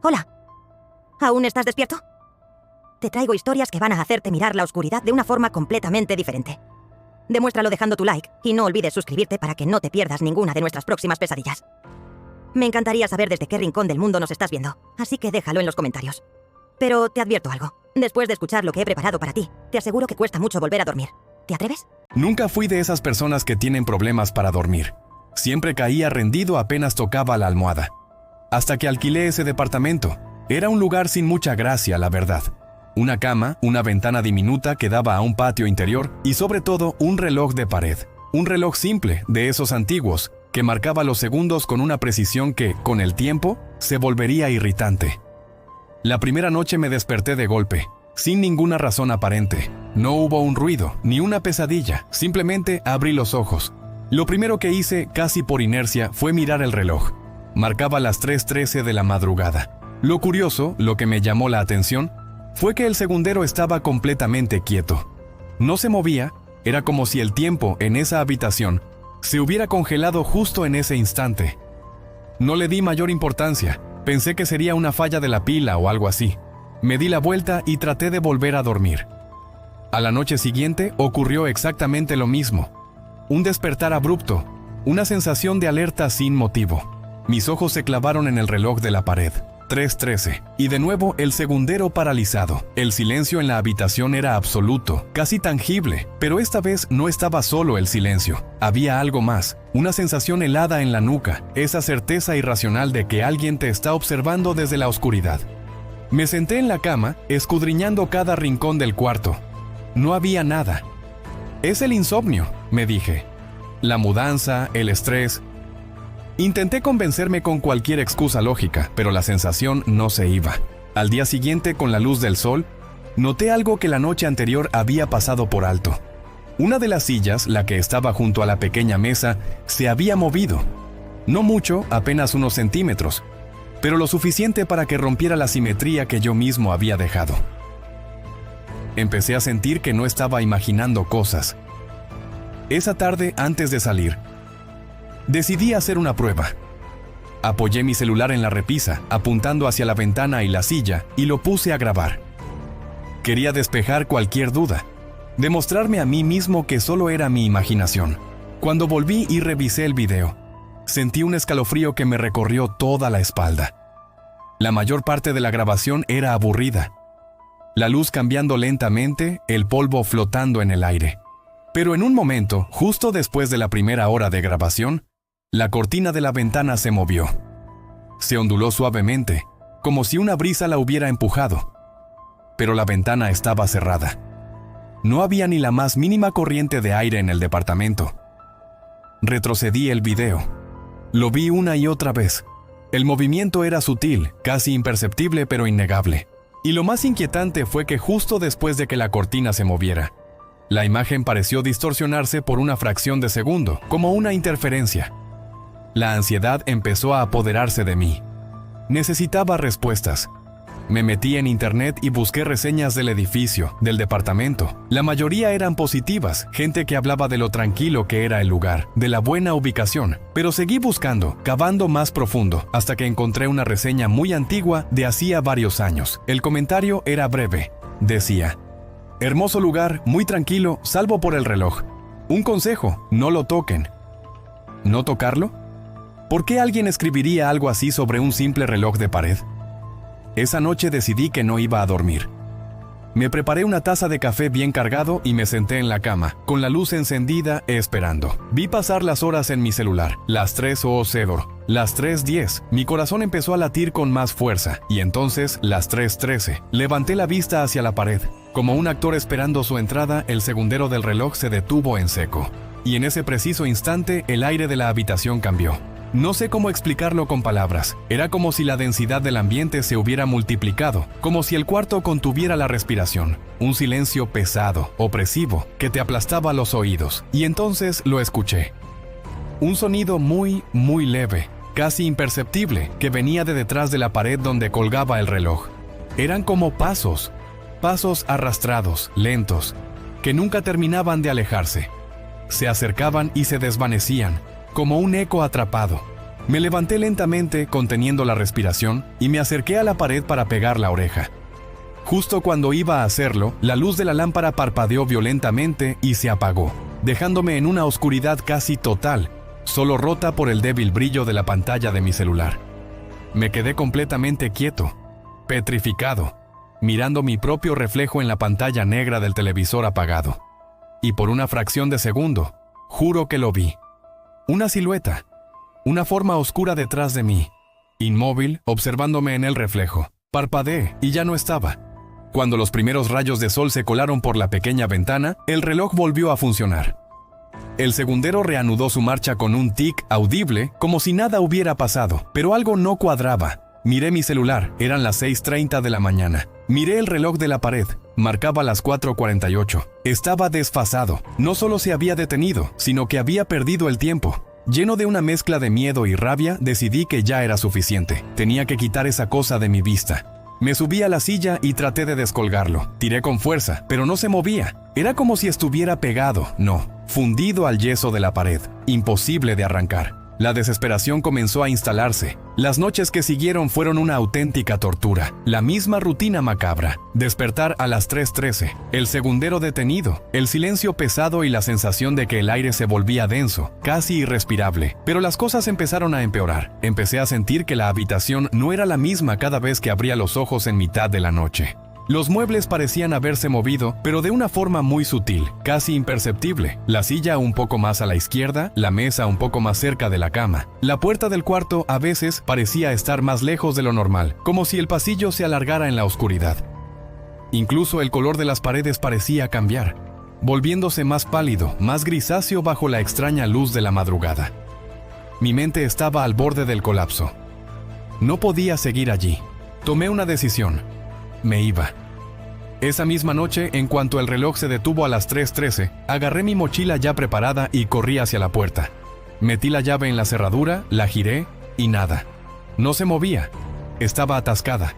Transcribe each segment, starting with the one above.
Hola. ¿Aún estás despierto? Te traigo historias que van a hacerte mirar la oscuridad de una forma completamente diferente. Demuéstralo dejando tu like y no olvides suscribirte para que no te pierdas ninguna de nuestras próximas pesadillas. Me encantaría saber desde qué rincón del mundo nos estás viendo, así que déjalo en los comentarios. Pero te advierto algo. Después de escuchar lo que he preparado para ti, te aseguro que cuesta mucho volver a dormir. ¿Te atreves? Nunca fui de esas personas que tienen problemas para dormir. Siempre caía rendido apenas tocaba la almohada. Hasta que alquilé ese departamento. Era un lugar sin mucha gracia, la verdad. Una cama, una ventana diminuta que daba a un patio interior y sobre todo un reloj de pared. Un reloj simple, de esos antiguos, que marcaba los segundos con una precisión que, con el tiempo, se volvería irritante. La primera noche me desperté de golpe, sin ninguna razón aparente. No hubo un ruido, ni una pesadilla, simplemente abrí los ojos. Lo primero que hice, casi por inercia, fue mirar el reloj. Marcaba las 3:13 de la madrugada. Lo curioso, lo que me llamó la atención, fue que el segundero estaba completamente quieto. No se movía, era como si el tiempo en esa habitación se hubiera congelado justo en ese instante. No le di mayor importancia, pensé que sería una falla de la pila o algo así. Me di la vuelta y traté de volver a dormir. A la noche siguiente ocurrió exactamente lo mismo. Un despertar abrupto, una sensación de alerta sin motivo. Mis ojos se clavaron en el reloj de la pared. 3:13. Y de nuevo el segundero paralizado. El silencio en la habitación era absoluto, casi tangible, pero esta vez no estaba solo el silencio. Había algo más, una sensación helada en la nuca, esa certeza irracional de que alguien te está observando desde la oscuridad. Me senté en la cama, escudriñando cada rincón del cuarto. No había nada. Es el insomnio, me dije. La mudanza, el estrés. Intenté convencerme con cualquier excusa lógica, pero la sensación no se iba. Al día siguiente, con la luz del sol, noté algo que la noche anterior había pasado por alto. Una de las sillas, la que estaba junto a la pequeña mesa, se había movido. No mucho, apenas unos centímetros, pero lo suficiente para que rompiera la simetría que yo mismo había dejado. Empecé a sentir que no estaba imaginando cosas. Esa tarde, antes de salir, decidí hacer una prueba. Apoyé mi celular en la repisa, apuntando hacia la ventana y la silla, y lo puse a grabar. Quería despejar cualquier duda, demostrarme a mí mismo que solo era mi imaginación. Cuando volví y revisé el video, sentí un escalofrío que me recorrió toda la espalda. La mayor parte de la grabación era aburrida. La luz cambiando lentamente, el polvo flotando en el aire. Pero en un momento, justo después de la primera hora de grabación, la cortina de la ventana se movió. Se onduló suavemente, como si una brisa la hubiera empujado. Pero la ventana estaba cerrada. No había ni la más mínima corriente de aire en el departamento. Retrocedí el video. Lo vi una y otra vez. El movimiento era sutil, casi imperceptible pero innegable. Y lo más inquietante fue que justo después de que la cortina se moviera, la imagen pareció distorsionarse por una fracción de segundo, como una interferencia. La ansiedad empezó a apoderarse de mí. Necesitaba respuestas. Me metí en internet y busqué reseñas del edificio, del departamento. La mayoría eran positivas, gente que hablaba de lo tranquilo que era el lugar, de la buena ubicación. Pero seguí buscando, cavando más profundo, hasta que encontré una reseña muy antigua de hacía varios años. El comentario era breve. Decía: hermoso lugar, muy tranquilo, salvo por el reloj. Un consejo, no lo toquen. ¿No tocarlo? ¿Por qué alguien escribiría algo así sobre un simple reloj de pared? Esa noche decidí que no iba a dormir. Me preparé una taza de café bien cargado y me senté en la cama, con la luz encendida, esperando. Vi pasar las horas en mi celular, las 3:00, las 3:10. Mi corazón empezó a latir con más fuerza, y entonces, las 3:13. Levanté la vista hacia la pared. Como un actor esperando su entrada, el segundero del reloj se detuvo en seco. Y en ese preciso instante, el aire de la habitación cambió. No sé cómo explicarlo con palabras. Era como si la densidad del ambiente se hubiera multiplicado, como si el cuarto contuviera la respiración. Un silencio pesado, opresivo, que te aplastaba los oídos. Y entonces lo escuché. Un sonido muy, muy leve, casi imperceptible, que venía de detrás de la pared donde colgaba el reloj. Eran como pasos arrastrados, lentos, que nunca terminaban de alejarse. Se acercaban y se desvanecían, como un eco atrapado. Me levanté lentamente, conteniendo la respiración, y me acerqué a la pared para pegar la oreja. Justo cuando iba a hacerlo, la luz de la lámpara parpadeó violentamente y se apagó, dejándome en una oscuridad casi total, solo rota por el débil brillo de la pantalla de mi celular. Me quedé completamente quieto, petrificado, mirando mi propio reflejo en la pantalla negra del televisor apagado. Y por una fracción de segundo, juro que lo vi. Una silueta, una forma oscura detrás de mí, inmóvil, observándome en el reflejo. Parpadeé y ya no estaba. Cuando los primeros rayos de sol se colaron por la pequeña ventana, el reloj volvió a funcionar. El segundero reanudó su marcha con un tic audible, como si nada hubiera pasado, pero algo no cuadraba. Miré mi celular, eran las 6:30 de la mañana. Miré el reloj de la pared, marcaba las 4:48. Estaba desfasado, no solo se había detenido, sino que había perdido el tiempo. Lleno de una mezcla de miedo y rabia, decidí que ya era suficiente. Tenía que quitar esa cosa de mi vista. Me subí a la silla y traté de descolgarlo. Tiré con fuerza, pero no se movía. Era como si estuviera pegado, fundido al yeso de la pared. Imposible de arrancar. La desesperación comenzó a instalarse. Las noches que siguieron fueron una auténtica tortura. La misma rutina macabra. Despertar a las 3:13. El segundero detenido. El silencio pesado y la sensación de que el aire se volvía denso, casi irrespirable. Pero las cosas empezaron a empeorar. Empecé a sentir que la habitación no era la misma cada vez que abría los ojos en mitad de la noche. Los muebles parecían haberse movido, pero de una forma muy sutil, casi imperceptible. La silla un poco más a la izquierda, la mesa un poco más cerca de la cama. La puerta del cuarto a veces parecía estar más lejos de lo normal, como si el pasillo se alargara en la oscuridad. Incluso el color de las paredes parecía cambiar, volviéndose más pálido, más grisáceo bajo la extraña luz de la madrugada. Mi mente estaba al borde del colapso. No podía seguir allí. Tomé una decisión. Me iba. Esa misma noche, en cuanto el reloj se detuvo a las 3:13, agarré mi mochila ya preparada y corrí hacia la puerta. Metí la llave en la cerradura, la giré y nada. No se movía. Estaba atascada.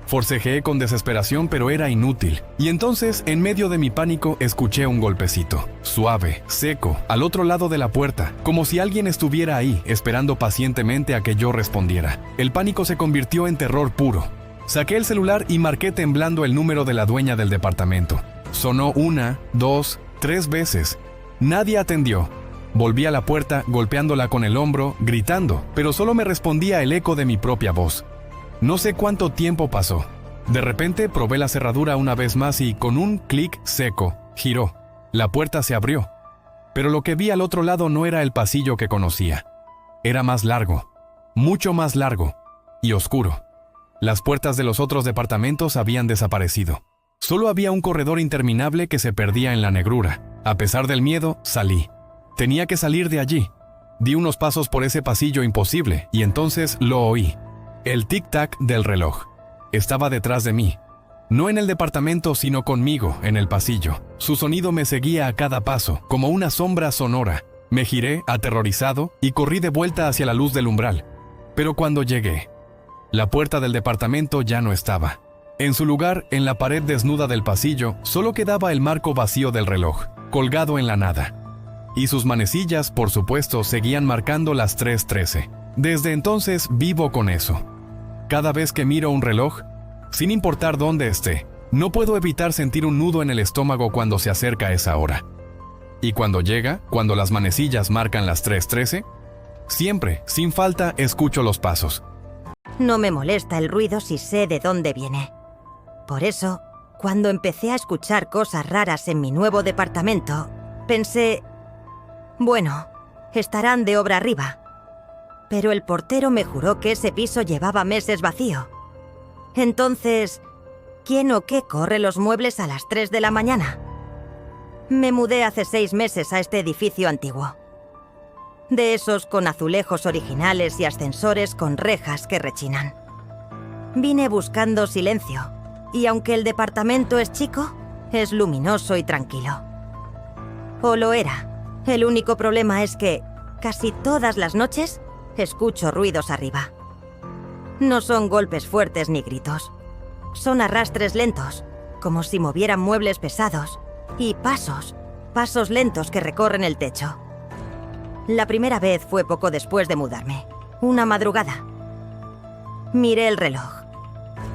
Forcejeé con desesperación, pero era inútil. Y entonces, en medio de mi pánico, escuché un golpecito. Suave, seco, al otro lado de la puerta, como si alguien estuviera ahí, esperando pacientemente a que yo respondiera. El pánico se convirtió en terror puro. Saqué el celular y marqué temblando el número de la dueña del departamento. Sonó 1, 2, 3 veces. Nadie atendió. Volví a la puerta, golpeándola con el hombro, gritando, pero solo me respondía el eco de mi propia voz. No sé cuánto tiempo pasó. De repente probé la cerradura una vez más y, con un clic seco, giró. La puerta se abrió. Pero lo que vi al otro lado no era el pasillo que conocía. Era más largo, mucho más largo y oscuro. Las puertas de los otros departamentos habían desaparecido. Solo había un corredor interminable que se perdía en la negrura. A pesar del miedo, salí. Tenía que salir de allí. Di unos pasos por ese pasillo imposible y entonces lo oí. El tic-tac del reloj. Estaba detrás de mí. No en el departamento, sino conmigo, en el pasillo. Su sonido me seguía a cada paso, como una sombra sonora. Me giré, aterrorizado, y corrí de vuelta hacia la luz del umbral. Pero cuando llegué, la puerta del departamento ya no estaba. En su lugar, en la pared desnuda del pasillo, solo quedaba el marco vacío del reloj, colgado en la nada. Y sus manecillas, por supuesto, seguían marcando las 3:13. Desde entonces vivo con eso. Cada vez que miro un reloj, sin importar dónde esté, no puedo evitar sentir un nudo en el estómago cuando se acerca esa hora. Y cuando llega, cuando las manecillas marcan las 3:13, siempre, sin falta, escucho los pasos. No me molesta el ruido si sé de dónde viene. Por eso, cuando empecé a escuchar cosas raras en mi nuevo departamento, pensé, bueno, estarán de obra arriba. Pero el portero me juró que ese piso llevaba meses vacío. Entonces, ¿quién o qué corre los muebles a las 3 de la mañana? Me mudé hace 6 meses a este edificio antiguo. De esos con azulejos originales y ascensores con rejas que rechinan. Vine buscando silencio, y aunque el departamento es chico, es luminoso y tranquilo. O lo era. El único problema es que, casi todas las noches, escucho ruidos arriba. No son golpes fuertes ni gritos. Son arrastres lentos, como si movieran muebles pesados, y pasos lentos que recorren el techo. La primera vez fue poco después de mudarme. Una madrugada. Miré el reloj.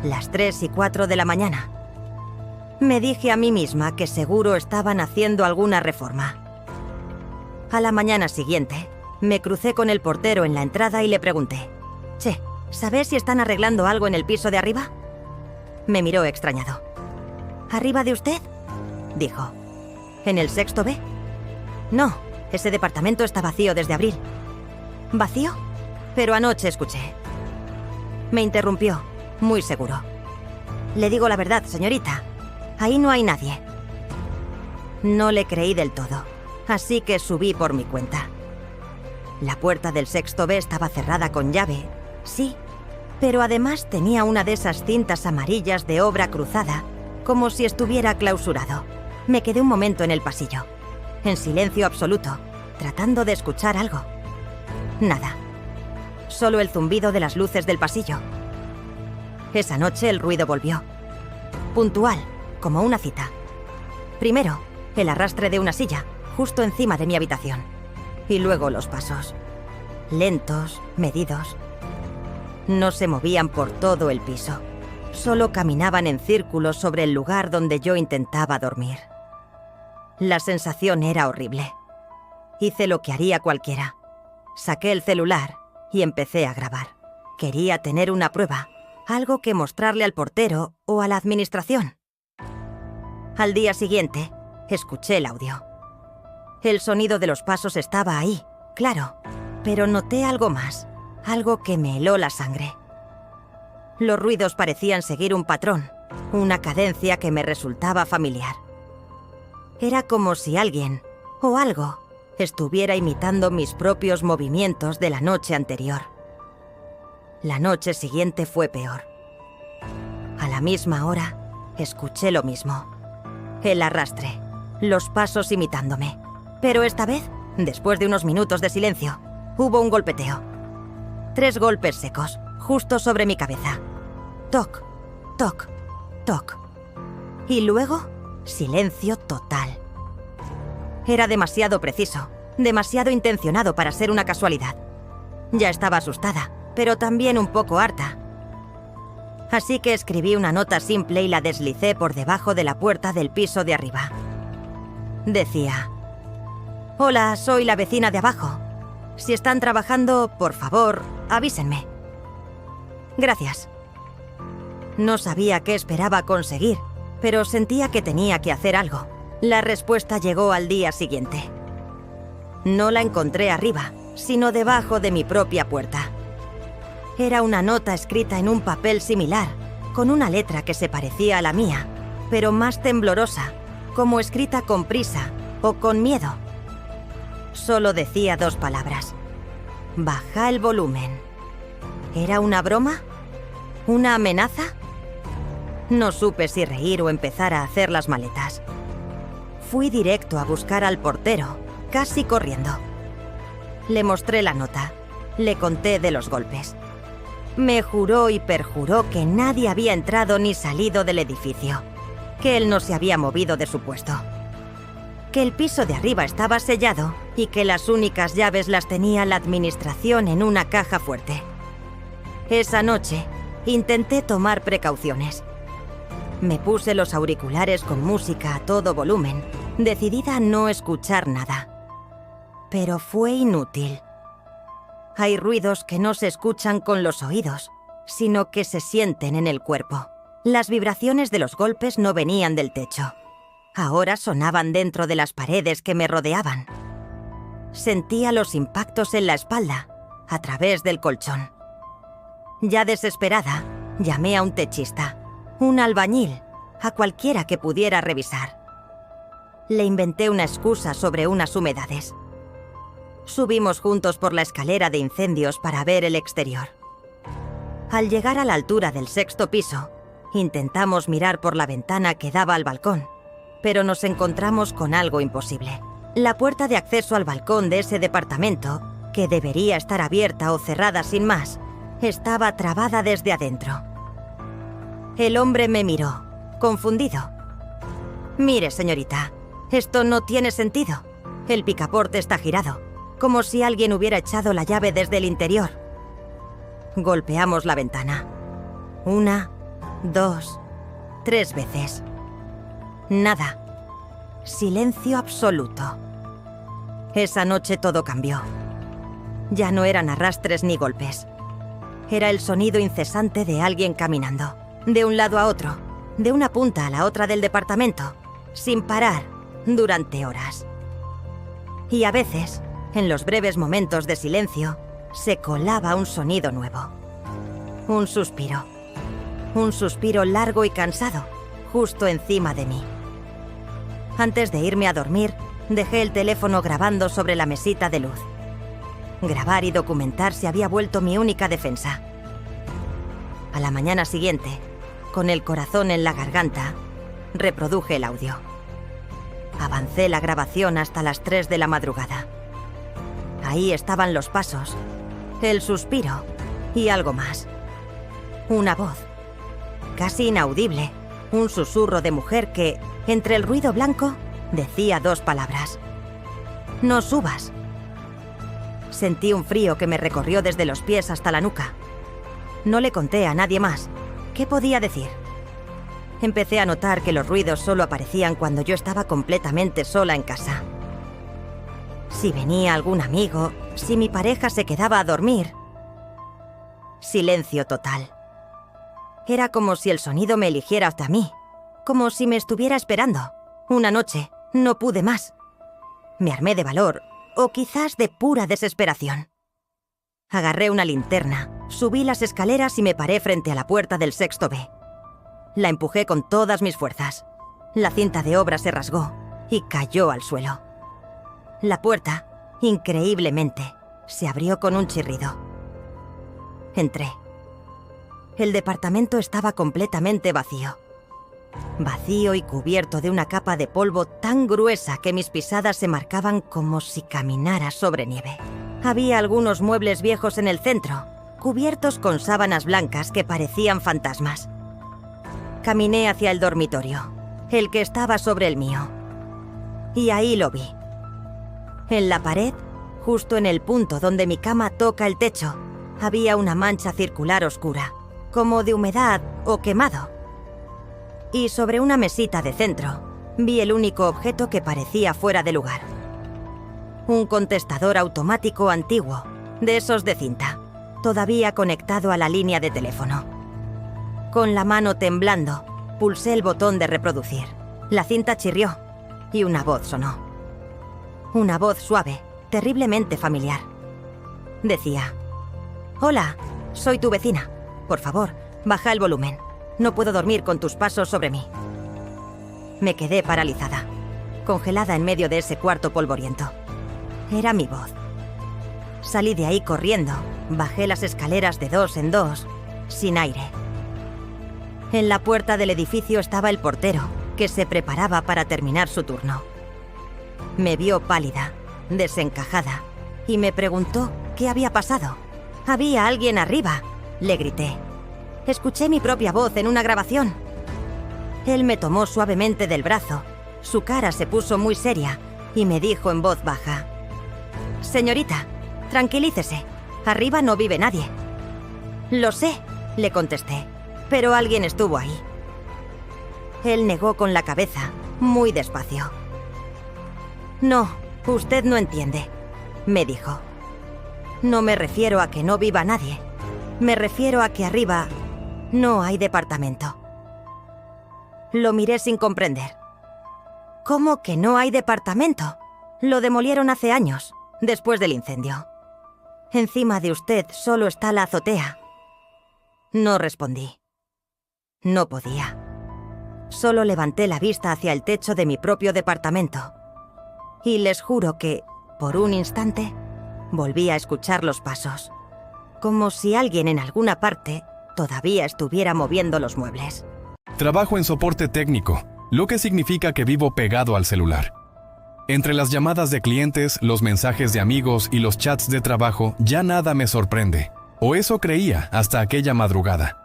Las 3:04 de la mañana. Me dije a mí misma que seguro estaban haciendo alguna reforma. A la mañana siguiente, me crucé con el portero en la entrada y le pregunté: «Che, ¿sabes si están arreglando algo en el piso de arriba?». Me miró extrañado. «¿Arriba de usted?», dijo. «¿En el sexto B?». «No, ese departamento está vacío desde abril». «¿Vacío? Pero anoche escuché». Me interrumpió, muy seguro. «Le digo la verdad, señorita. Ahí no hay nadie». No le creí del todo, así que subí por mi cuenta. La puerta del sexto B estaba cerrada con llave, sí, pero además tenía una de esas cintas amarillas de obra cruzada, como si estuviera clausurado. Me quedé un momento en el pasillo, en silencio absoluto, tratando de escuchar algo. Nada. Solo el zumbido de las luces del pasillo. Esa noche el ruido volvió. Puntual, como una cita. Primero, el arrastre de una silla, justo encima de mi habitación. Y luego los pasos. Lentos, medidos. No se movían por todo el piso. Solo caminaban en círculos sobre el lugar donde yo intentaba dormir. La sensación era horrible. Hice lo que haría cualquiera. Saqué el celular y empecé a grabar. Quería tener una prueba, algo que mostrarle al portero o a la administración. Al día siguiente, escuché el audio. El sonido de los pasos estaba ahí, claro, pero noté algo más, algo que me heló la sangre. Los ruidos parecían seguir un patrón, una cadencia que me resultaba familiar. Era como si alguien, o algo, estuviera imitando mis propios movimientos de la noche anterior. La noche siguiente fue peor. A la misma hora, escuché lo mismo. El arrastre, los pasos imitándome. Pero esta vez, después de unos minutos de silencio, hubo un golpeteo. 3 golpes secos, justo sobre mi cabeza. Toc, toc, toc. Y luego, silencio total. Era demasiado preciso, demasiado intencionado para ser una casualidad. Ya estaba asustada, pero también un poco harta. Así que escribí una nota simple y la deslicé por debajo de la puerta del piso de arriba. Decía: «Hola, soy la vecina de abajo. Si están trabajando, por favor, avísenme. Gracias». No sabía qué esperaba conseguir, pero sentía que tenía que hacer algo. La respuesta llegó al día siguiente. No la encontré arriba, sino debajo de mi propia puerta. Era una nota escrita en un papel similar, con una letra que se parecía a la mía, pero más temblorosa, como escrita con prisa o con miedo. Solo decía 2 palabras: «Baja el volumen». ¿Era una broma? ¿Una amenaza? No supe si reír o empezar a hacer las maletas. Fui directo a buscar al portero, casi corriendo. Le mostré la nota, le conté de los golpes. Me juró y perjuró que nadie había entrado ni salido del edificio, que él no se había movido de su puesto, que el piso de arriba estaba sellado y que las únicas llaves las tenía la administración en una caja fuerte. Esa noche, intenté tomar precauciones. Me puse los auriculares con música a todo volumen, decidida a no escuchar nada. Pero fue inútil. Hay ruidos que no se escuchan con los oídos, sino que se sienten en el cuerpo. Las vibraciones de los golpes no venían del techo. Ahora sonaban dentro de las paredes que me rodeaban. Sentía los impactos en la espalda, a través del colchón. Ya desesperada, llamé a un techista, un albañil, a cualquiera que pudiera revisar. Le inventé una excusa sobre unas humedades. Subimos juntos por la escalera de incendios para ver el exterior. Al llegar a la altura del 6º piso, intentamos mirar por la ventana que daba al balcón, pero nos encontramos con algo imposible. La puerta de acceso al balcón de ese departamento, que debería estar abierta o cerrada sin más, estaba trabada desde adentro. El hombre me miró, confundido. «Mire, señorita, esto no tiene sentido. El picaporte está girado, como si alguien hubiera echado la llave desde el interior. Golpeamos la ventana. 1, 2, 3 veces. Nada. Silencio absoluto. Esa noche todo cambió. Ya no eran arrastres ni golpes. Era el sonido incesante de alguien caminando, de un lado a otro, de una punta a la otra del departamento, sin parar, durante horas. Y a veces, en los breves momentos de silencio, se colaba un sonido nuevo. Un suspiro. Un suspiro largo y cansado, justo encima de mí. Antes de irme a dormir, dejé el teléfono grabando sobre la mesita de luz. Grabar y documentar se había vuelto mi única defensa. A la mañana siguiente, con el corazón en la garganta, reproduje el audio. Avancé la grabación hasta las 3 de la madrugada. Ahí estaban los pasos, el suspiro y algo más. Una voz, casi inaudible, un susurro de mujer que, entre el ruido blanco, decía 2 palabras. «No subas». Sentí un frío que me recorrió desde los pies hasta la nuca. No le conté a nadie más. ¿Qué podía decir? Empecé a notar que los ruidos solo aparecían cuando yo estaba completamente sola en casa. Si venía algún amigo, si mi pareja se quedaba a dormir. Silencio total. Era como si el sonido me eligiera hasta mí, como si me estuviera esperando. Una noche, no pude más. Me armé de valor, o quizás de pura desesperación. Agarré una linterna, subí las escaleras y me paré frente a la puerta del sexto B. La empujé con todas mis fuerzas. La cinta de obra se rasgó y cayó al suelo. La puerta, increíblemente, se abrió con un chirrido. Entré. El departamento estaba completamente vacío. Vacío y cubierto de una capa de polvo tan gruesa que mis pisadas se marcaban como si caminara sobre nieve. Había algunos muebles viejos en el centro, cubiertos con sábanas blancas que parecían fantasmas. Caminé hacia el dormitorio, el que estaba sobre el mío. Y ahí lo vi. En la pared, justo en el punto donde mi cama toca el techo, había una mancha circular oscura, como de humedad o quemado. Y sobre una mesita de centro, vi el único objeto que parecía fuera de lugar. Un contestador automático antiguo, de esos de cinta, todavía conectado a la línea de teléfono. Con la mano temblando, pulsé el botón de reproducir. La cinta chirrió y una voz sonó. Una voz suave, terriblemente familiar. Decía: «Hola, soy tu vecina. Por favor, baja el volumen. No puedo dormir con tus pasos sobre mí». Me quedé paralizada, congelada en medio de ese cuarto polvoriento. Era mi voz. Salí de ahí corriendo, bajé las escaleras de 2 en 2, sin aire. En la puerta del edificio estaba el portero, que se preparaba para terminar su turno. Me vio pálida, desencajada, y me preguntó qué había pasado. «Había alguien arriba», le grité. Escuché mi propia voz en una grabación. Él me tomó suavemente del brazo, su cara se puso muy seria y me dijo en voz baja: «Señorita, tranquilícese, arriba no vive nadie». «Lo sé», le contesté, «pero alguien estuvo ahí». Él negó con la cabeza, muy despacio. «No, usted no entiende», me dijo. «No me refiero a que no viva nadie. Me refiero a que arriba no hay departamento». Lo miré sin comprender. «¿Cómo que no hay departamento? Lo demolieron hace años, después del incendio. Encima de usted solo está la azotea». No respondí. No podía. Solo levanté la vista hacia el techo de mi propio departamento. Y les juro que, por un instante, volví a escuchar los pasos. Como si alguien en alguna parte todavía estuviera moviendo los muebles. Trabajo en soporte técnico, lo que significa que vivo pegado al celular. Entre las llamadas de clientes, los mensajes de amigos y los chats de trabajo, ya nada me sorprende. O eso creía hasta aquella madrugada.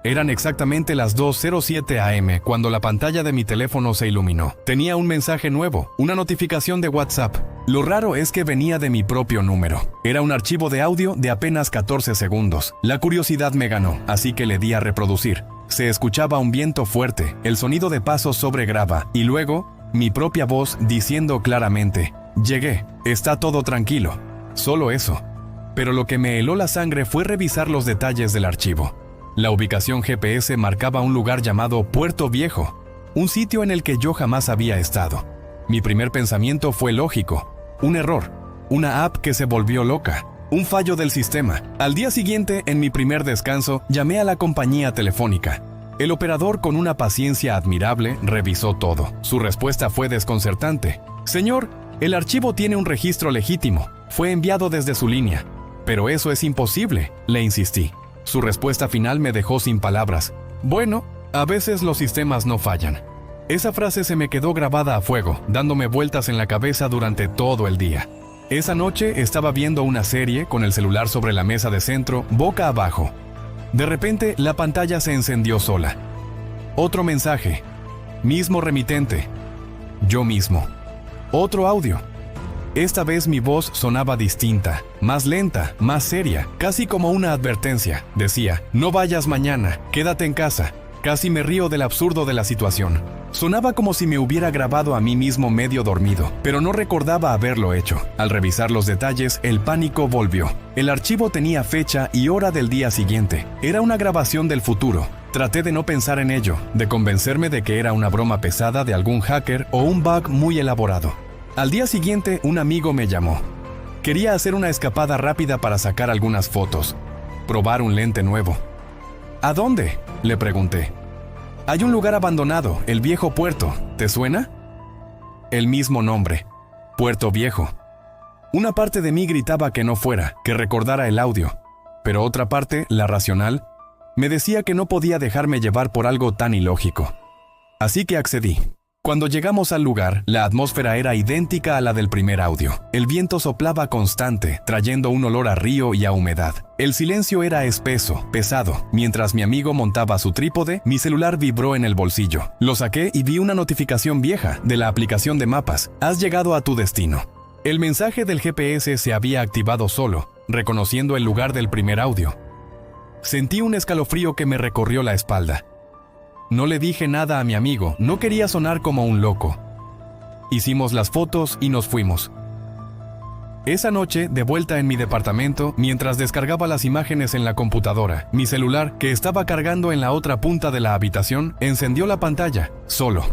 Eran exactamente las 2:07 a.m. cuando la pantalla de mi teléfono se iluminó. Tenía un mensaje nuevo, una notificación de WhatsApp. Lo raro es que venía de mi propio número. Era un archivo de audio de apenas 14 segundos. La curiosidad me ganó, así que le di a reproducir. Se escuchaba un viento fuerte, el sonido de pasos sobre grava, y luego, mi propia voz diciendo claramente: «Llegué, está todo tranquilo». Solo eso. Pero lo que me heló la sangre fue revisar los detalles del archivo. La ubicación GPS marcaba un lugar llamado Puerto Viejo, un sitio en el que yo jamás había estado. Mi primer pensamiento fue lógico: un error, una app que se volvió loca, un fallo del sistema. Al día siguiente, en mi primer descanso, llamé a la compañía telefónica. El operador, con una paciencia admirable, revisó todo. Su respuesta fue desconcertante: «Señor, el archivo tiene un registro legítimo. Fue enviado desde su línea». «Pero eso es imposible», le insistí. Su respuesta final me dejó sin palabras. «Bueno, a veces los sistemas no fallan». Esa frase se me quedó grabada a fuego, dándome vueltas en la cabeza durante todo el día. Esa noche estaba viendo una serie con el celular sobre la mesa de centro, boca abajo. De repente, la pantalla se encendió sola. Otro mensaje. Mismo remitente. Yo mismo. Otro audio. Esta vez mi voz sonaba distinta, más lenta, más seria, casi como una advertencia. Decía: «No vayas mañana, quédate en casa». Casi me río del absurdo de la situación. Sonaba como si me hubiera grabado a mí mismo medio dormido, pero no recordaba haberlo hecho. Al revisar los detalles, el pánico volvió. El archivo tenía fecha y hora del día siguiente. Era una grabación del futuro. Traté de no pensar en ello, de convencerme de que era una broma pesada de algún hacker o un bug muy elaborado. Al día siguiente, un amigo me llamó. Quería hacer una escapada rápida para sacar algunas fotos, probar un lente nuevo. «¿A dónde?», le pregunté. «Hay un lugar abandonado, el Viejo Puerto. ¿Te suena?». El mismo nombre, Puerto Viejo. Una parte de mí gritaba que no fuera, que recordara el audio, pero otra parte, la racional, me decía que no podía dejarme llevar por algo tan ilógico. Así que accedí. Cuando llegamos al lugar, la atmósfera era idéntica a la del primer audio. El viento soplaba constante, trayendo un olor a río y a humedad. El silencio era espeso, pesado. Mientras mi amigo montaba su trípode, mi celular vibró en el bolsillo. Lo saqué y vi una notificación vieja de la aplicación de mapas. «Has llegado a tu destino». El mensaje del GPS se había activado solo, reconociendo el lugar del primer audio. Sentí un escalofrío que me recorrió la espalda. No le dije nada a mi amigo, no quería sonar como un loco. Hicimos las fotos y nos fuimos. Esa noche, de vuelta en mi departamento, mientras descargaba las imágenes en la computadora, mi celular, que estaba cargando en la otra punta de la habitación, encendió la pantalla, solo.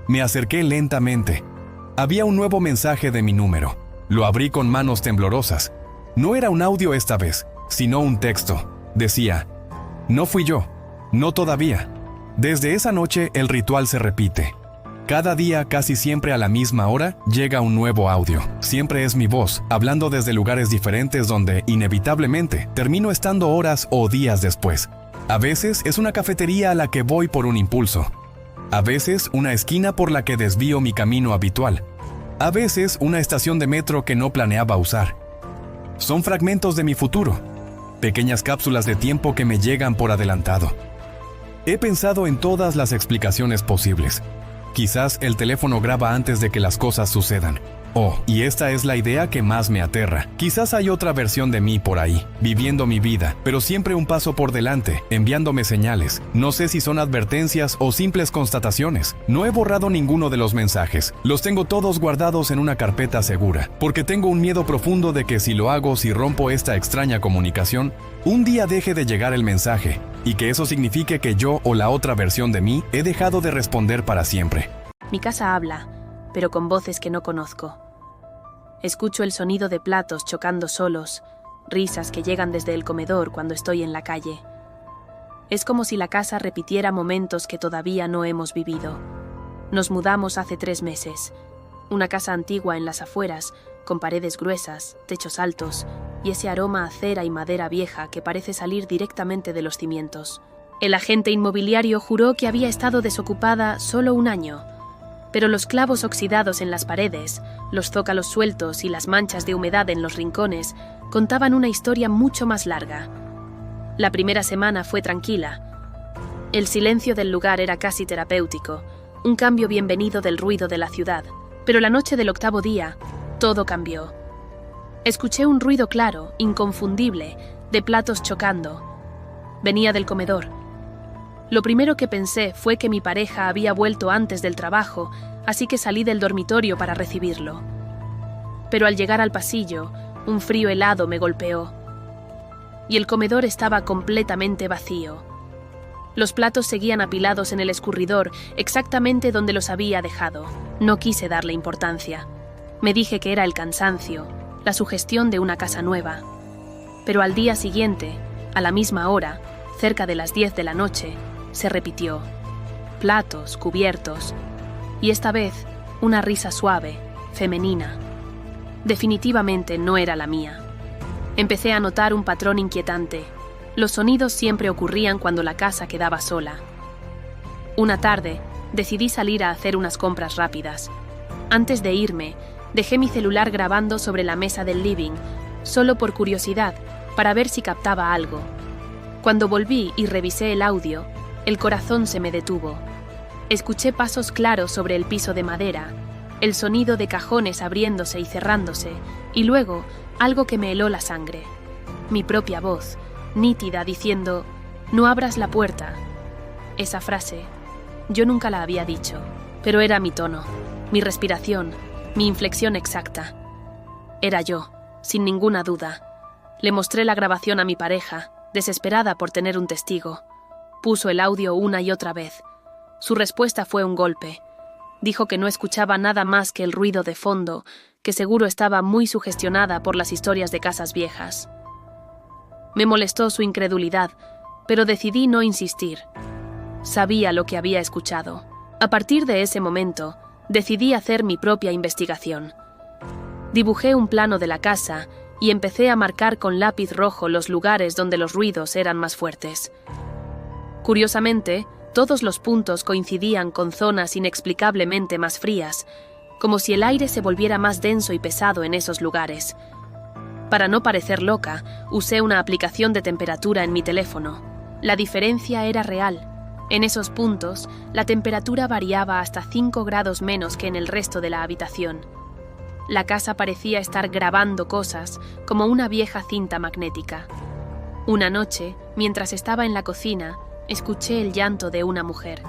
Me acerqué lentamente. Había un nuevo mensaje de mi número. Lo abrí con manos temblorosas. No era un audio esta vez, sino un texto. Decía: «No fui yo, no todavía». Desde esa noche el ritual se repite. Cada día, casi siempre a la misma hora, llega un nuevo audio. Siempre es mi voz, hablando desde lugares diferentes donde, inevitablemente, termino estando horas o días después. A veces es una cafetería a la que voy por un impulso. A veces una esquina por la que desvío mi camino habitual. A veces una estación de metro que no planeaba usar. Son fragmentos de mi futuro. Pequeñas cápsulas de tiempo que me llegan por adelantado. He pensado en todas las explicaciones posibles. Quizás el teléfono graba antes de que las cosas sucedan. Oh, y esta es la idea que más me aterra. Quizás hay otra versión de mí por ahí, viviendo mi vida, pero siempre un paso por delante, enviándome señales. No sé si son advertencias o simples constataciones. No he borrado ninguno de los mensajes. Los tengo todos guardados en una carpeta segura, porque tengo un miedo profundo de que si lo hago, si rompo esta extraña comunicación, un día deje de llegar el mensaje, y que eso signifique que yo o la otra versión de mí he dejado de responder para siempre. Mi casa habla, pero con voces que no conozco. Escucho el sonido de platos chocando solos, risas que llegan desde el comedor cuando estoy en la calle. Es como si la casa repitiera momentos que todavía no hemos vivido. Nos mudamos hace 3 meses. Una casa antigua en las afueras, con paredes gruesas, techos altos y ese aroma a cera y madera vieja que parece salir directamente de los cimientos. El agente inmobiliario juró que había estado desocupada solo 1 año, pero los clavos oxidados en las paredes, los zócalos sueltos y las manchas de humedad en los rincones contaban una historia mucho más larga. La primera semana fue tranquila, El silencio del lugar era casi terapéutico, un cambio bienvenido del ruido de la ciudad. Pero la noche del 8º día, todo cambió. Escuché un ruido claro, inconfundible, de platos chocando. Venía del comedor. Lo primero que pensé fue que mi pareja había vuelto antes del trabajo, así que salí del dormitorio para recibirlo. Pero al llegar al pasillo, un frío helado me golpeó. Y el comedor estaba completamente vacío. Los platos seguían apilados en el escurridor, exactamente donde los había dejado. No quise darle importancia. Me dije que era el cansancio, la sugestión de una casa nueva. Pero al día siguiente, a la misma hora, cerca de las 10 de la noche, se repitió. Platos, cubiertos, y esta vez una risa suave, femenina. Definitivamente no era la mía. Empecé a notar un patrón inquietante. Los sonidos siempre ocurrían cuando la casa quedaba sola. Una tarde, decidí salir a hacer unas compras rápidas. Antes de irme, dejé mi celular grabando sobre la mesa del living, solo por curiosidad, para ver si captaba algo. Cuando volví y revisé el audio, el corazón se me detuvo. Escuché pasos claros sobre el piso de madera, el sonido de cajones abriéndose y cerrándose, y luego algo que me heló la sangre. Mi propia voz, nítida, diciendo: «No abras la puerta». Esa frase, yo nunca la había dicho, pero era mi tono, mi respiración, mi inflexión exacta. Era yo, sin ninguna duda. Le mostré la grabación a mi pareja, desesperada por tener un testigo. Puso el audio una y otra vez. Su respuesta fue un golpe. Dijo que no escuchaba nada más que el ruido de fondo, que seguro estaba muy sugestionada por las historias de casas viejas. Me molestó su incredulidad, pero decidí no insistir. Sabía lo que había escuchado. A partir de ese momento, decidí hacer mi propia investigación. Dibujé un plano de la casa y empecé a marcar con lápiz rojo los lugares donde los ruidos eran más fuertes. Curiosamente, todos los puntos coincidían con zonas inexplicablemente más frías, como si el aire se volviera más denso y pesado en esos lugares. Para no parecer loca, usé una aplicación de temperatura en mi teléfono. La diferencia era real. En esos puntos, la temperatura variaba hasta 5 grados menos que en el resto de la habitación. La casa parecía estar grabando cosas como una vieja cinta magnética. Una noche, mientras estaba en la cocina, escuché el llanto de una mujer.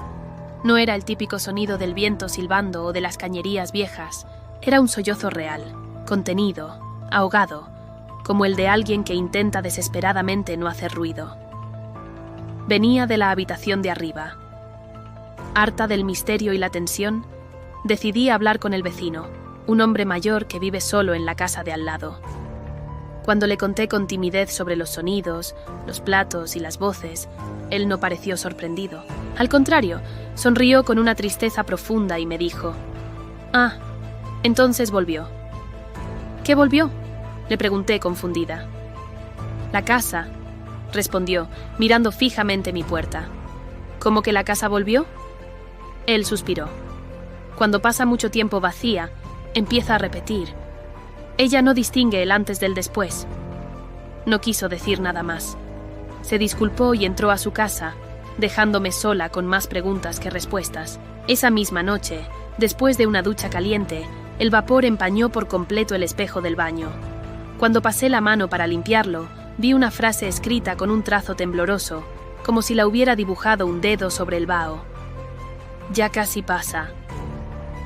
No era el típico sonido del viento silbando o de las cañerías viejas. Era un sollozo real, contenido, ahogado, como el de alguien que intenta desesperadamente no hacer ruido. Venía de la habitación de arriba. Harta del misterio y la tensión, decidí hablar con el vecino, un hombre mayor que vive solo en la casa de al lado. Cuando le conté con timidez sobre los sonidos, los platos y las voces, él no pareció sorprendido. Al contrario, sonrió con una tristeza profunda y me dijo: «Ah, entonces volvió». «¿Qué volvió?», le pregunté confundida. «La casa», respondió, mirando fijamente mi puerta. «¿Cómo que la casa volvió?». Él suspiró. «Cuando pasa mucho tiempo vacía, empieza a repetir. Ella no distingue el antes del después». No quiso decir nada más. Se disculpó y entró a su casa, dejándome sola con más preguntas que respuestas. Esa misma noche, después de una ducha caliente, el vapor empañó por completo el espejo del baño. Cuando pasé la mano para limpiarlo, vi una frase escrita con un trazo tembloroso, como si la hubiera dibujado un dedo sobre el vaho. «Ya casi pasa».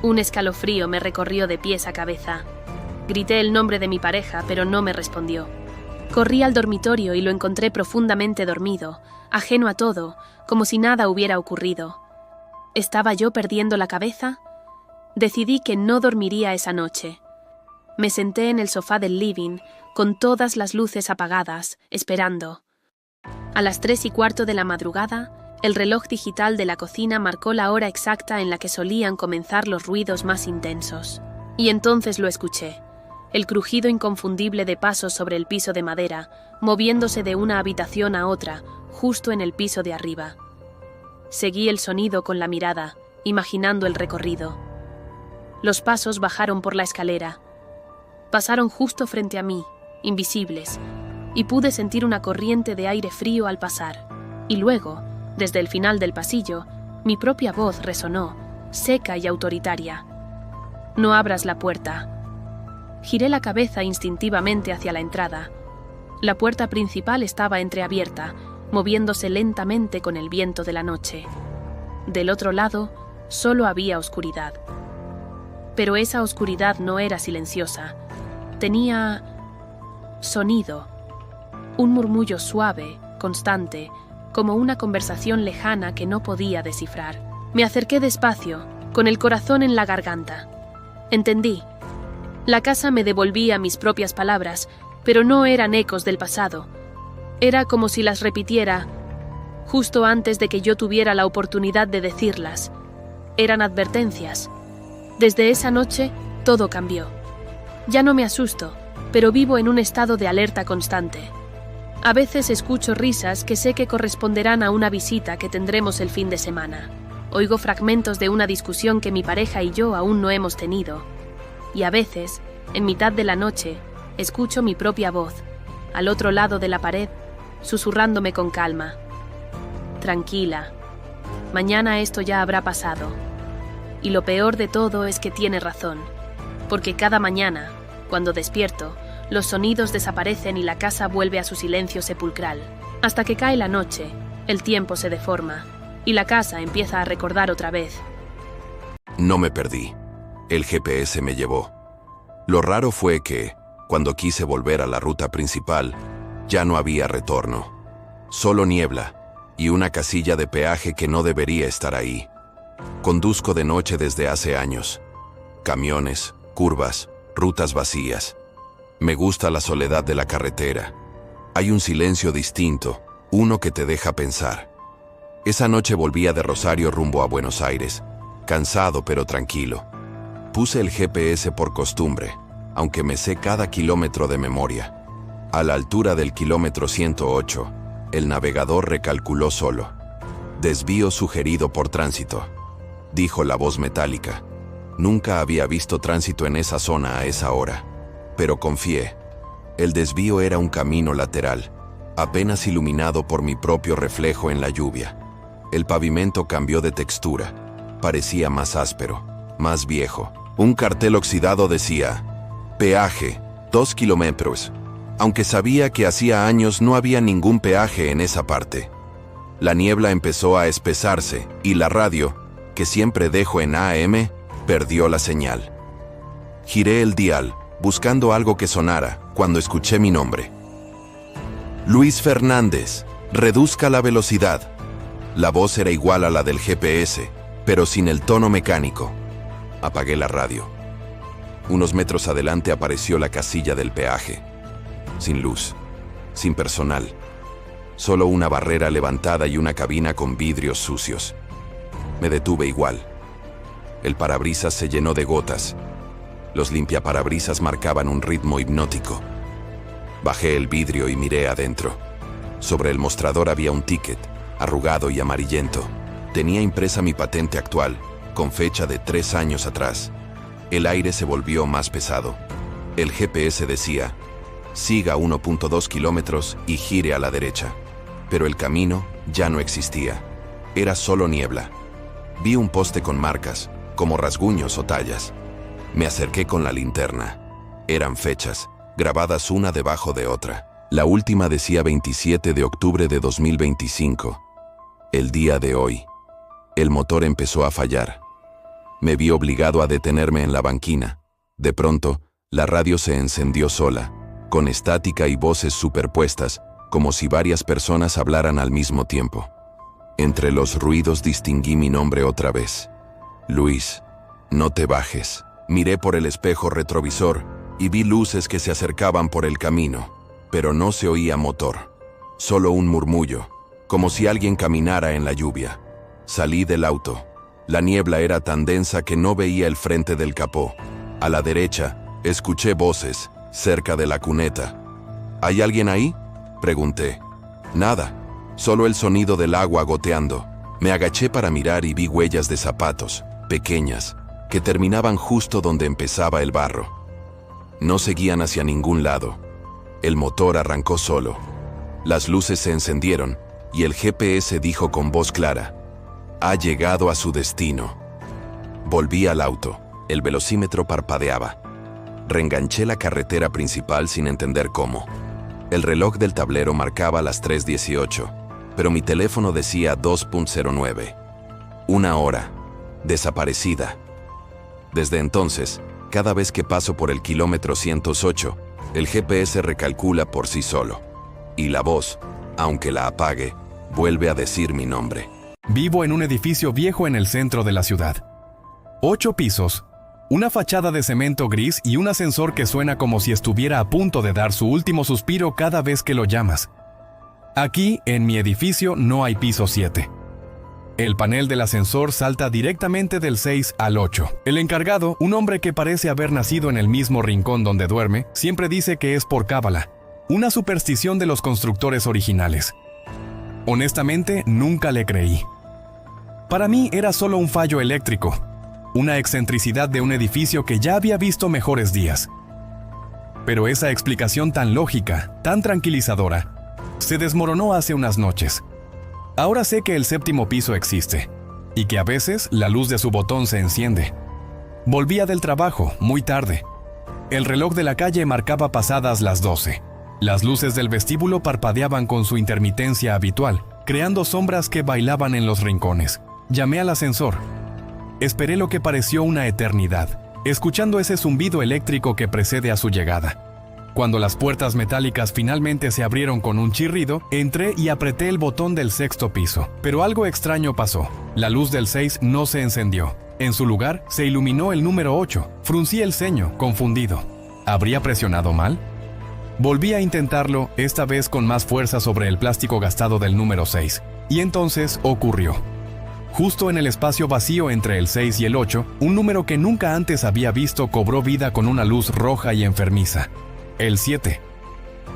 Un escalofrío me recorrió de pies a cabeza. Grité el nombre de mi pareja, pero no me respondió. Corrí al dormitorio y lo encontré profundamente dormido, ajeno a todo, como si nada hubiera ocurrido. ¿Estaba yo perdiendo la cabeza? Decidí que no dormiría esa noche. Me senté en el sofá del living, con todas las luces apagadas, esperando. A las 3:15 de la madrugada, el reloj digital de la cocina marcó la hora exacta en la que solían comenzar los ruidos más intensos. Y entonces lo escuché. El crujido inconfundible de pasos sobre el piso de madera, moviéndose de una habitación a otra, justo en el piso de arriba. Seguí el sonido con la mirada, imaginando el recorrido. Los pasos bajaron por la escalera. Pasaron justo frente a mí, invisibles, y pude sentir una corriente de aire frío al pasar. Y luego, Desde el final del pasillo, mi propia voz resonó, seca y autoritaria. «No abras la puerta». Giré la cabeza instintivamente hacia la entrada. La puerta principal estaba entreabierta, moviéndose lentamente con el viento de la noche. Del otro lado, solo había oscuridad. Pero esa oscuridad no era silenciosa. Tenía sonido. Un murmullo suave, constante, como una conversación lejana que no podía descifrar. Me acerqué despacio, con el corazón en la garganta. Entendí. La casa me devolvía mis propias palabras, pero no eran ecos del pasado. Era como si las repitiera justo antes de que yo tuviera la oportunidad de decirlas. Eran advertencias. Desde esa noche, todo cambió. Ya no me asusto, pero vivo en un estado de alerta constante. A veces escucho risas que sé que corresponderán a una visita que tendremos el fin de semana. Oigo fragmentos de una discusión que mi pareja y yo aún no hemos tenido. Y a veces, en mitad de la noche, escucho mi propia voz, al otro lado de la pared, susurrándome con calma. Tranquila, mañana esto ya habrá pasado. Y lo peor de todo es que tiene razón, porque cada mañana, cuando despierto, los sonidos desaparecen y la casa vuelve a su silencio sepulcral. Hasta que cae la noche, el tiempo se deforma, y la casa empieza a recordar otra vez. No me perdí. El GPS me llevó. Lo raro fue que, cuando quise volver a la ruta principal, ya no había retorno. Solo niebla y una casilla de peaje que no debería estar ahí. Conduzco de noche desde hace años. Camiones, curvas, rutas vacías. Me gusta la soledad de la carretera. Hay un silencio distinto, uno que te deja pensar. Esa noche volvía de Rosario rumbo a Buenos Aires, cansado pero tranquilo. Puse el GPS por costumbre, aunque me sé cada kilómetro de memoria. A la altura del kilómetro 108, el navegador recalculó solo. Desvío sugerido por tránsito, dijo la voz metálica. Nunca había visto tránsito en esa zona a esa hora, pero confié. El desvío era un camino lateral, apenas iluminado por mi propio reflejo en la lluvia. El pavimento cambió de textura, parecía más áspero, más viejo. Un cartel oxidado decía, peaje, 2 kilómetros, aunque sabía que hacía años no había ningún peaje en esa parte. La niebla empezó a espesarse y la radio, que siempre dejo en AM, perdió la señal. Giré el dial, buscando algo que sonara, cuando escuché mi nombre. Luis Fernández, reduzca la velocidad. La voz era igual a la del GPS, pero sin el tono mecánico. Apagué la radio. Unos metros adelante apareció la casilla del peaje. Sin luz, sin personal. Solo una barrera levantada y una cabina con vidrios sucios. Me detuve igual. El parabrisas se llenó de gotas. Los limpiaparabrisas marcaban un ritmo hipnótico. Bajé el vidrio y miré adentro. Sobre el mostrador había un ticket, arrugado y amarillento. Tenía impresa mi patente actual, con fecha de 3 años atrás. El aire se volvió más pesado. El GPS decía, siga 1.2 kilómetros y gire a la derecha. Pero el camino ya no existía. Era solo niebla. Vi un poste con marcas, como rasguños o tallas. Me acerqué con la linterna. Eran fechas, grabadas una debajo de otra. La última decía 27 de octubre de 2025. El día de hoy. El motor empezó a fallar. Me vi obligado a detenerme en la banquina. De pronto, la radio se encendió sola, con estática y voces superpuestas, como si varias personas hablaran al mismo tiempo. Entre los ruidos distinguí mi nombre otra vez. Luis, no te bajes. Miré por el espejo retrovisor y vi luces que se acercaban por el camino, pero no se oía motor. Solo un murmullo, como si alguien caminara en la lluvia. Salí del auto. La niebla era tan densa que no veía el frente del capó. A la derecha, escuché voces, cerca de la cuneta. ¿Hay alguien ahí?, pregunté. Nada, solo el sonido del agua goteando. Me agaché para mirar y vi huellas de zapatos, pequeñas, que terminaban justo donde empezaba el barro. No seguían hacia ningún lado. El motor arrancó solo. Las luces se encendieron y el GPS dijo con voz clara: «Ha llegado a su destino». Volví al auto. El velocímetro parpadeaba. Reenganché la carretera principal sin entender cómo. El reloj del tablero marcaba las 3:18, pero mi teléfono decía 2:09. 1 hora. Desaparecida. Desde entonces, cada vez que paso por el kilómetro 108, el GPS recalcula por sí solo. Y la voz, aunque la apague, vuelve a decir mi nombre. Vivo en un edificio viejo en el centro de la ciudad. 8 pisos, una fachada de cemento gris y un ascensor que suena como si estuviera a punto de dar su último suspiro cada vez que lo llamas. Aquí, en mi edificio, no hay piso 7. El panel del ascensor salta directamente del 6 al 8. El encargado, un hombre que parece haber nacido en el mismo rincón donde duerme, siempre dice que es por cábala, una superstición de los constructores originales. Honestamente, nunca le creí. Para mí era solo un fallo eléctrico, una excentricidad de un edificio que ya había visto mejores días. Pero esa explicación tan lógica, tan tranquilizadora, se desmoronó hace unas noches. Ahora sé que el 7º piso existe, y que a veces la luz de su botón se enciende. Volvía del trabajo, muy tarde. El reloj de la calle marcaba pasadas las 12. Las luces del vestíbulo parpadeaban con su intermitencia habitual, creando sombras que bailaban en los rincones. Llamé al ascensor. Esperé lo que pareció una eternidad, escuchando ese zumbido eléctrico que precede a su llegada. Cuando las puertas metálicas finalmente se abrieron con un chirrido, entré y apreté el botón del 6º piso. Pero algo extraño pasó. La luz del 6 no se encendió. En su lugar, se iluminó el número 8. Fruncí el ceño, confundido. ¿Habría presionado mal? Volví a intentarlo, esta vez con más fuerza sobre el plástico gastado del número 6. Y entonces ocurrió. Justo en el espacio vacío entre el 6 y el 8, un número que nunca antes había visto cobró vida con una luz roja y enfermiza. El 7.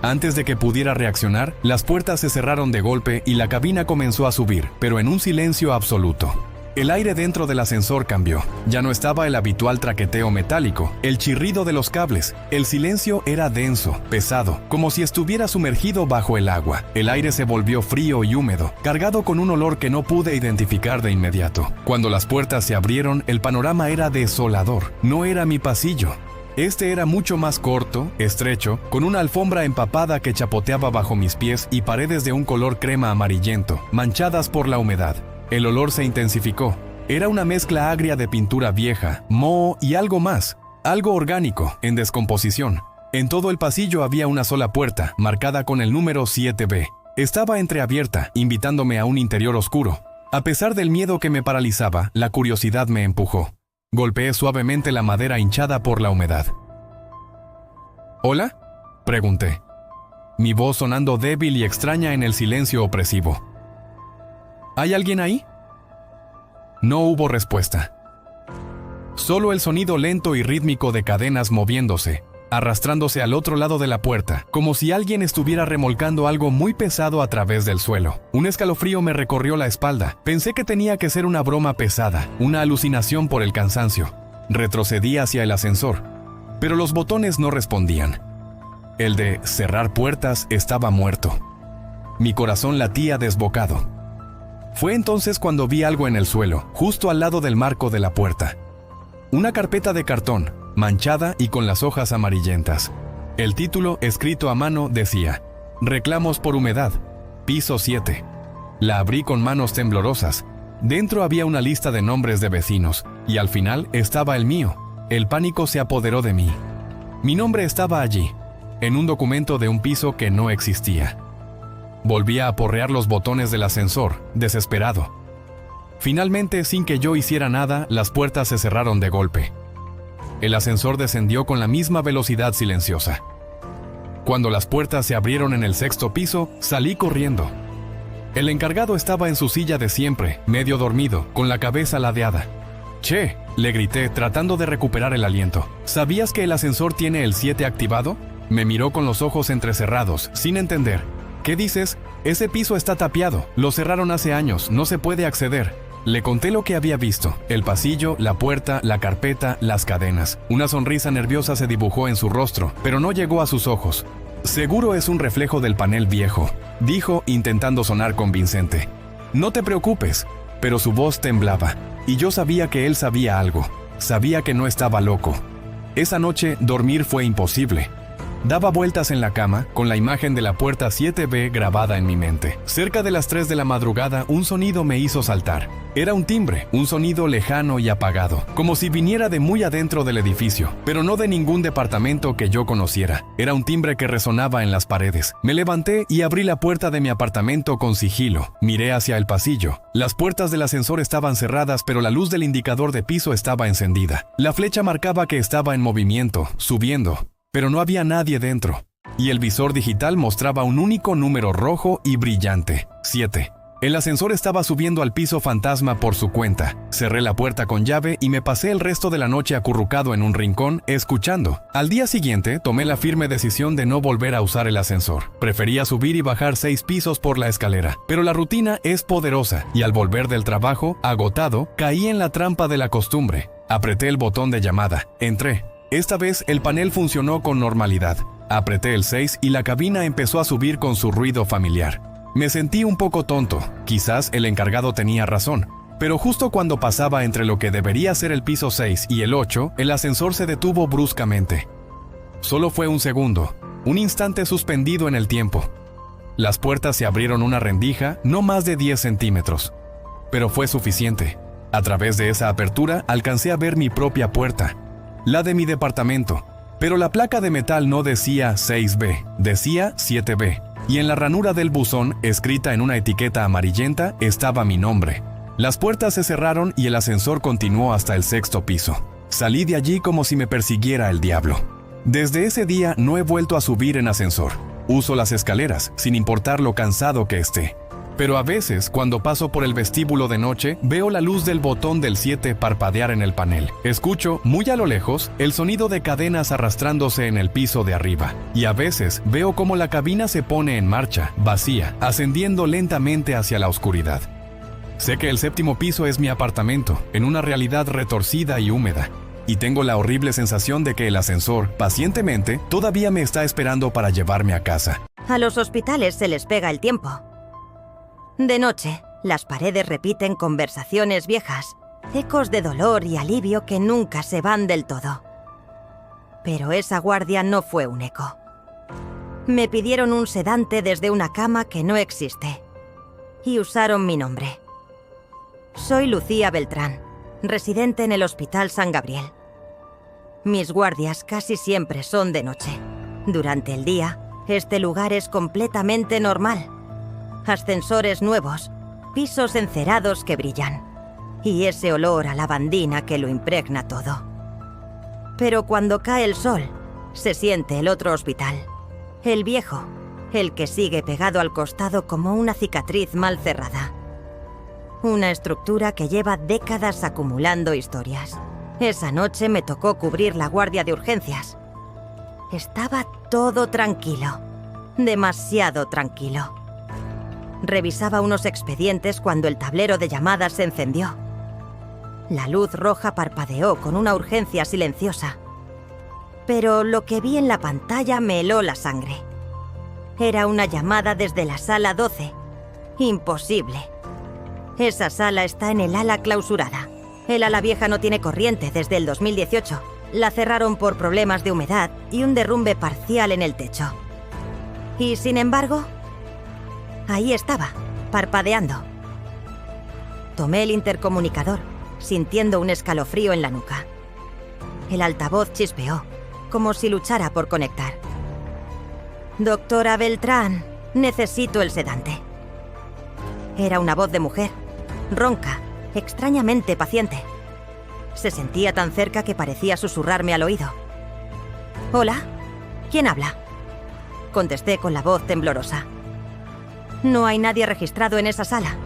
Antes de que pudiera reaccionar, las puertas se cerraron de golpe y la cabina comenzó a subir, pero en un silencio absoluto. El aire dentro del ascensor cambió. Ya no estaba el habitual traqueteo metálico, el chirrido de los cables. El silencio era denso, pesado, como si estuviera sumergido bajo el agua. El aire se volvió frío y húmedo, cargado con un olor que no pude identificar de inmediato. Cuando las puertas se abrieron, el panorama era desolador. No era mi pasillo. Este era mucho más corto, estrecho, con una alfombra empapada que chapoteaba bajo mis pies y paredes de un color crema amarillento, manchadas por la humedad. El olor se intensificó. Era una mezcla agria de pintura vieja, moho y algo más, algo orgánico, en descomposición. En todo el pasillo había una sola puerta, marcada con el número 7B. Estaba entreabierta, invitándome a un interior oscuro. A pesar del miedo que me paralizaba, la curiosidad me empujó. Golpeé suavemente la madera hinchada por la humedad. ¿Hola?, pregunté, mi voz sonando débil y extraña en el silencio opresivo. ¿Hay alguien ahí? No hubo respuesta. Solo el sonido lento y rítmico de cadenas moviéndose, arrastrándose al otro lado de la puerta, como si alguien estuviera remolcando algo muy pesado a través del suelo. Un escalofrío me recorrió la espalda. Pensé que tenía que ser una broma pesada, una alucinación por el cansancio. Retrocedí hacia el ascensor, pero los botones no respondían. El de cerrar puertas estaba muerto. Mi corazón latía desbocado. Fue entonces cuando vi algo en el suelo, justo al lado del marco de la puerta. Una carpeta de cartón, manchada y con las hojas amarillentas. El título, escrito a mano, decía: Reclamos por humedad, piso 7. La abrí con manos temblorosas. Dentro había una lista de nombres de vecinos, y al final estaba el mío. El pánico se apoderó de mí. Mi nombre estaba allí, en un documento de un piso que no existía. Volví a aporrear los botones del ascensor, desesperado. Finalmente, sin que yo hiciera nada, las puertas se cerraron de golpe. El ascensor descendió con la misma velocidad silenciosa. Cuando las puertas se abrieron en el 6º piso, salí corriendo. El encargado estaba en su silla de siempre, medio dormido, con la cabeza ladeada. «Che», le grité, tratando de recuperar el aliento. «¿Sabías que el ascensor tiene el 7 activado?» Me miró con los ojos entrecerrados, sin entender. «¿Qué dices? Ese piso está tapiado. Lo cerraron hace años. No se puede acceder». Le conté lo que había visto. El pasillo, la puerta, la carpeta, las cadenas. Una sonrisa nerviosa se dibujó en su rostro, pero no llegó a sus ojos. Seguro es un reflejo del panel viejo, dijo intentando sonar convincente. No te preocupes, pero su voz temblaba, y yo sabía que él sabía algo. Sabía que no estaba loco. Esa noche dormir fue imposible. Daba vueltas en la cama con la imagen de la puerta 7B grabada en mi mente. Cerca de las 3 de la madrugada, un sonido me hizo saltar. Era un timbre, un sonido lejano y apagado, como si viniera de muy adentro del edificio, pero no de ningún departamento que yo conociera. Era un timbre que resonaba en las paredes. Me levanté y abrí la puerta de mi apartamento con sigilo. Miré hacia el pasillo. Las puertas del ascensor estaban cerradas, pero la luz del indicador de piso estaba encendida. La flecha marcaba que estaba en movimiento, subiendo. Pero no había nadie dentro, y el visor digital mostraba un único número rojo y brillante, 7. El ascensor estaba subiendo al piso fantasma por su cuenta. Cerré la puerta con llave y me pasé el resto de la noche acurrucado en un rincón, escuchando. Al día siguiente, tomé la firme decisión de no volver a usar el ascensor. Prefería subir y bajar 6 pisos por la escalera. Pero la rutina es poderosa, y al volver del trabajo, agotado, caí en la trampa de la costumbre. Apreté el botón de llamada. Entré. Esta vez el panel funcionó con normalidad. Apreté el 6 y la cabina empezó a subir con su ruido familiar. Me sentí un poco tonto, quizás el encargado tenía razón, pero justo cuando pasaba entre lo que debería ser el piso 6 y el 8, el ascensor se detuvo bruscamente. Solo fue un segundo, un instante suspendido en el tiempo. Las puertas se abrieron una rendija, no más de 10 centímetros. Pero fue suficiente. A través de esa apertura alcancé a ver mi propia puerta. La de mi departamento, pero la placa de metal no decía 6B, decía 7B, y en la ranura del buzón, escrita en una etiqueta amarillenta, estaba mi nombre. Las puertas se cerraron y el ascensor continuó hasta el 6º piso. Salí de allí como si me persiguiera el diablo. Desde ese día no he vuelto a subir en ascensor. Uso las escaleras, sin importar lo cansado que esté. Pero a veces, cuando paso por el vestíbulo de noche, veo la luz del botón del 7 parpadear en el panel. Escucho, muy a lo lejos, el sonido de cadenas arrastrándose en el piso de arriba. Y a veces veo cómo la cabina se pone en marcha, vacía, ascendiendo lentamente hacia la oscuridad. Sé que el 7º piso es mi apartamento, en una realidad retorcida y húmeda. Y tengo la horrible sensación de que el ascensor, pacientemente, todavía me está esperando para llevarme a casa. A los hospitales se les pega el tiempo. De noche, las paredes repiten conversaciones viejas, ecos de dolor y alivio que nunca se van del todo. Pero esa guardia no fue un eco. Me pidieron un sedante desde una cama que no existe. Y usaron mi nombre. Soy Lucía Beltrán, residente en el Hospital San Gabriel. Mis guardias casi siempre son de noche. Durante el día, este lugar es completamente normal. Ascensores nuevos, pisos encerados que brillan, y ese olor a lavandina que lo impregna todo. Pero cuando cae el sol, se siente el otro hospital, el viejo, el que sigue pegado al costado como una cicatriz mal cerrada. Una estructura que lleva décadas acumulando historias. Esa noche me tocó cubrir la guardia de urgencias. Estaba todo tranquilo, demasiado tranquilo. Revisaba unos expedientes cuando el tablero de llamadas se encendió. La luz roja parpadeó con una urgencia silenciosa. Pero lo que vi en la pantalla me heló la sangre. Era una llamada desde la sala 12. Imposible. Esa sala está en el ala clausurada. El ala vieja no tiene corriente desde el 2018. La cerraron por problemas de humedad y un derrumbe parcial en el techo. Y sin embargo, ahí estaba, parpadeando. Tomé el intercomunicador, sintiendo un escalofrío en la nuca. El altavoz chispeó, como si luchara por conectar. Doctora Beltrán, necesito el sedante. Era una voz de mujer, ronca, extrañamente paciente. Se sentía tan cerca que parecía susurrarme al oído. «Hola, ¿quién habla?», contesté con la voz temblorosa. «No hay nadie registrado en esa sala».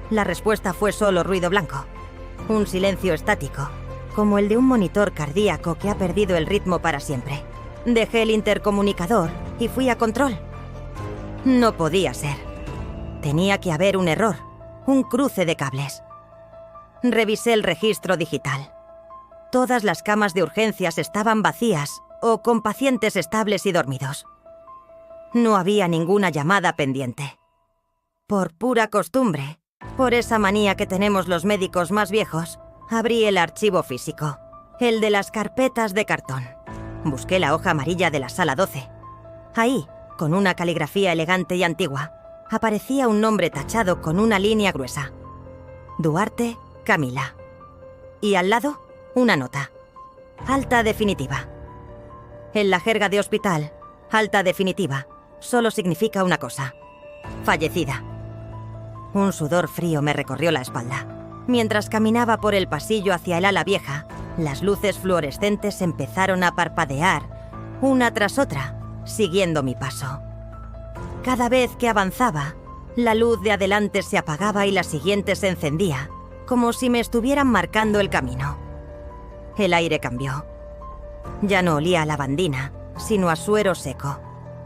La respuesta fue solo ruido blanco, un silencio estático, como el de un monitor cardíaco que ha perdido el ritmo para siempre. Dejé el intercomunicador y fui a control. No podía ser. Tenía que haber un error, un cruce de cables. Revisé el registro digital. Todas las camas de urgencias estaban vacías o con pacientes estables y dormidos. No había ninguna llamada pendiente. Por pura costumbre, por esa manía que tenemos los médicos más viejos, abrí el archivo físico, el de las carpetas de cartón. Busqué la hoja amarilla de la sala 12. Ahí, con una caligrafía elegante y antigua, aparecía un nombre tachado con una línea gruesa. Duarte Camila. Y al lado, una nota. Alta definitiva. En la jerga de hospital, alta definitiva solo significa una cosa: fallecida. Un sudor frío me recorrió la espalda. Mientras caminaba por el pasillo hacia el ala vieja, las luces fluorescentes empezaron a parpadear, una tras otra, siguiendo mi paso. Cada vez que avanzaba, la luz de adelante se apagaba y la siguiente se encendía, como si me estuvieran marcando el camino. El aire cambió. Ya no olía a lavandina, sino a suero seco,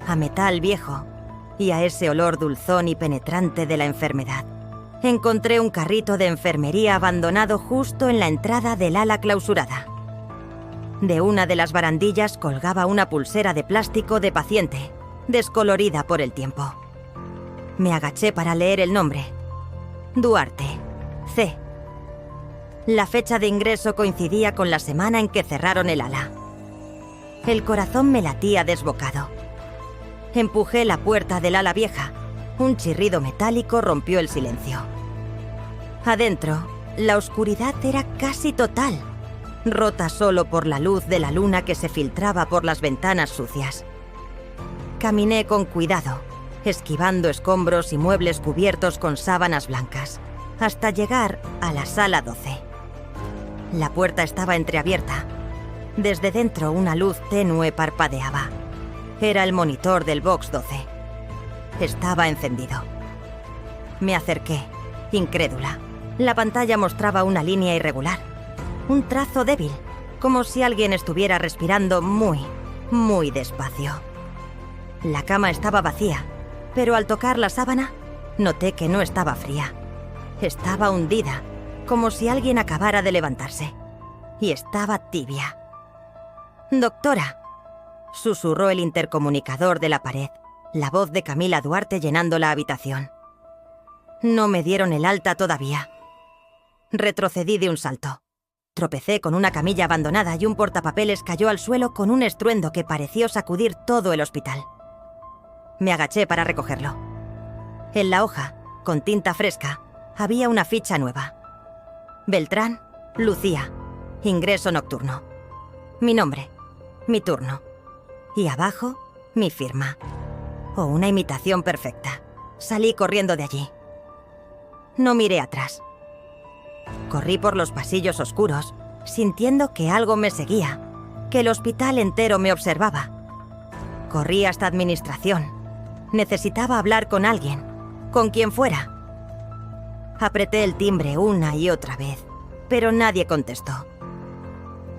a metal viejo y a ese olor dulzón y penetrante de la enfermedad. Encontré un carrito de enfermería abandonado justo en la entrada del ala clausurada. De una de las barandillas colgaba una pulsera de plástico de paciente, descolorida por el tiempo. Me agaché para leer el nombre. Duarte, C. La fecha de ingreso coincidía con la semana en que cerraron el ala. El corazón me latía desbocado. Empujé la puerta del ala vieja. Un chirrido metálico rompió el silencio. Adentro, la oscuridad era casi total, rota solo por la luz de la luna que se filtraba por las ventanas sucias. Caminé con cuidado, esquivando escombros y muebles cubiertos con sábanas blancas, hasta llegar a la sala 12. La puerta estaba entreabierta. Desde dentro una luz tenue parpadeaba. Era el monitor del box 12. Estaba encendido. Me acerqué, incrédula. La pantalla mostraba una línea irregular, un trazo débil, como si alguien estuviera respirando muy, muy despacio. La cama estaba vacía, pero al tocar la sábana, noté que no estaba fría. Estaba hundida, como si alguien acabara de levantarse, y estaba tibia. «Doctora», susurró el intercomunicador de la pared, la voz de Camila Duarte llenando la habitación. No me dieron el alta todavía. Retrocedí de un salto. Tropecé con una camilla abandonada y un portapapeles cayó al suelo con un estruendo que pareció sacudir todo el hospital. Me agaché para recogerlo. En la hoja, con tinta fresca, había una ficha nueva. Beltrán, Lucía, ingreso nocturno. Mi nombre, mi turno. Y abajo, mi firma. Oh, una imitación perfecta. Salí corriendo de allí. No miré atrás. Corrí por los pasillos oscuros, sintiendo que algo me seguía, que el hospital entero me observaba. Corrí hasta administración. Necesitaba hablar con alguien, con quien fuera. Apreté el timbre una y otra vez, pero nadie contestó.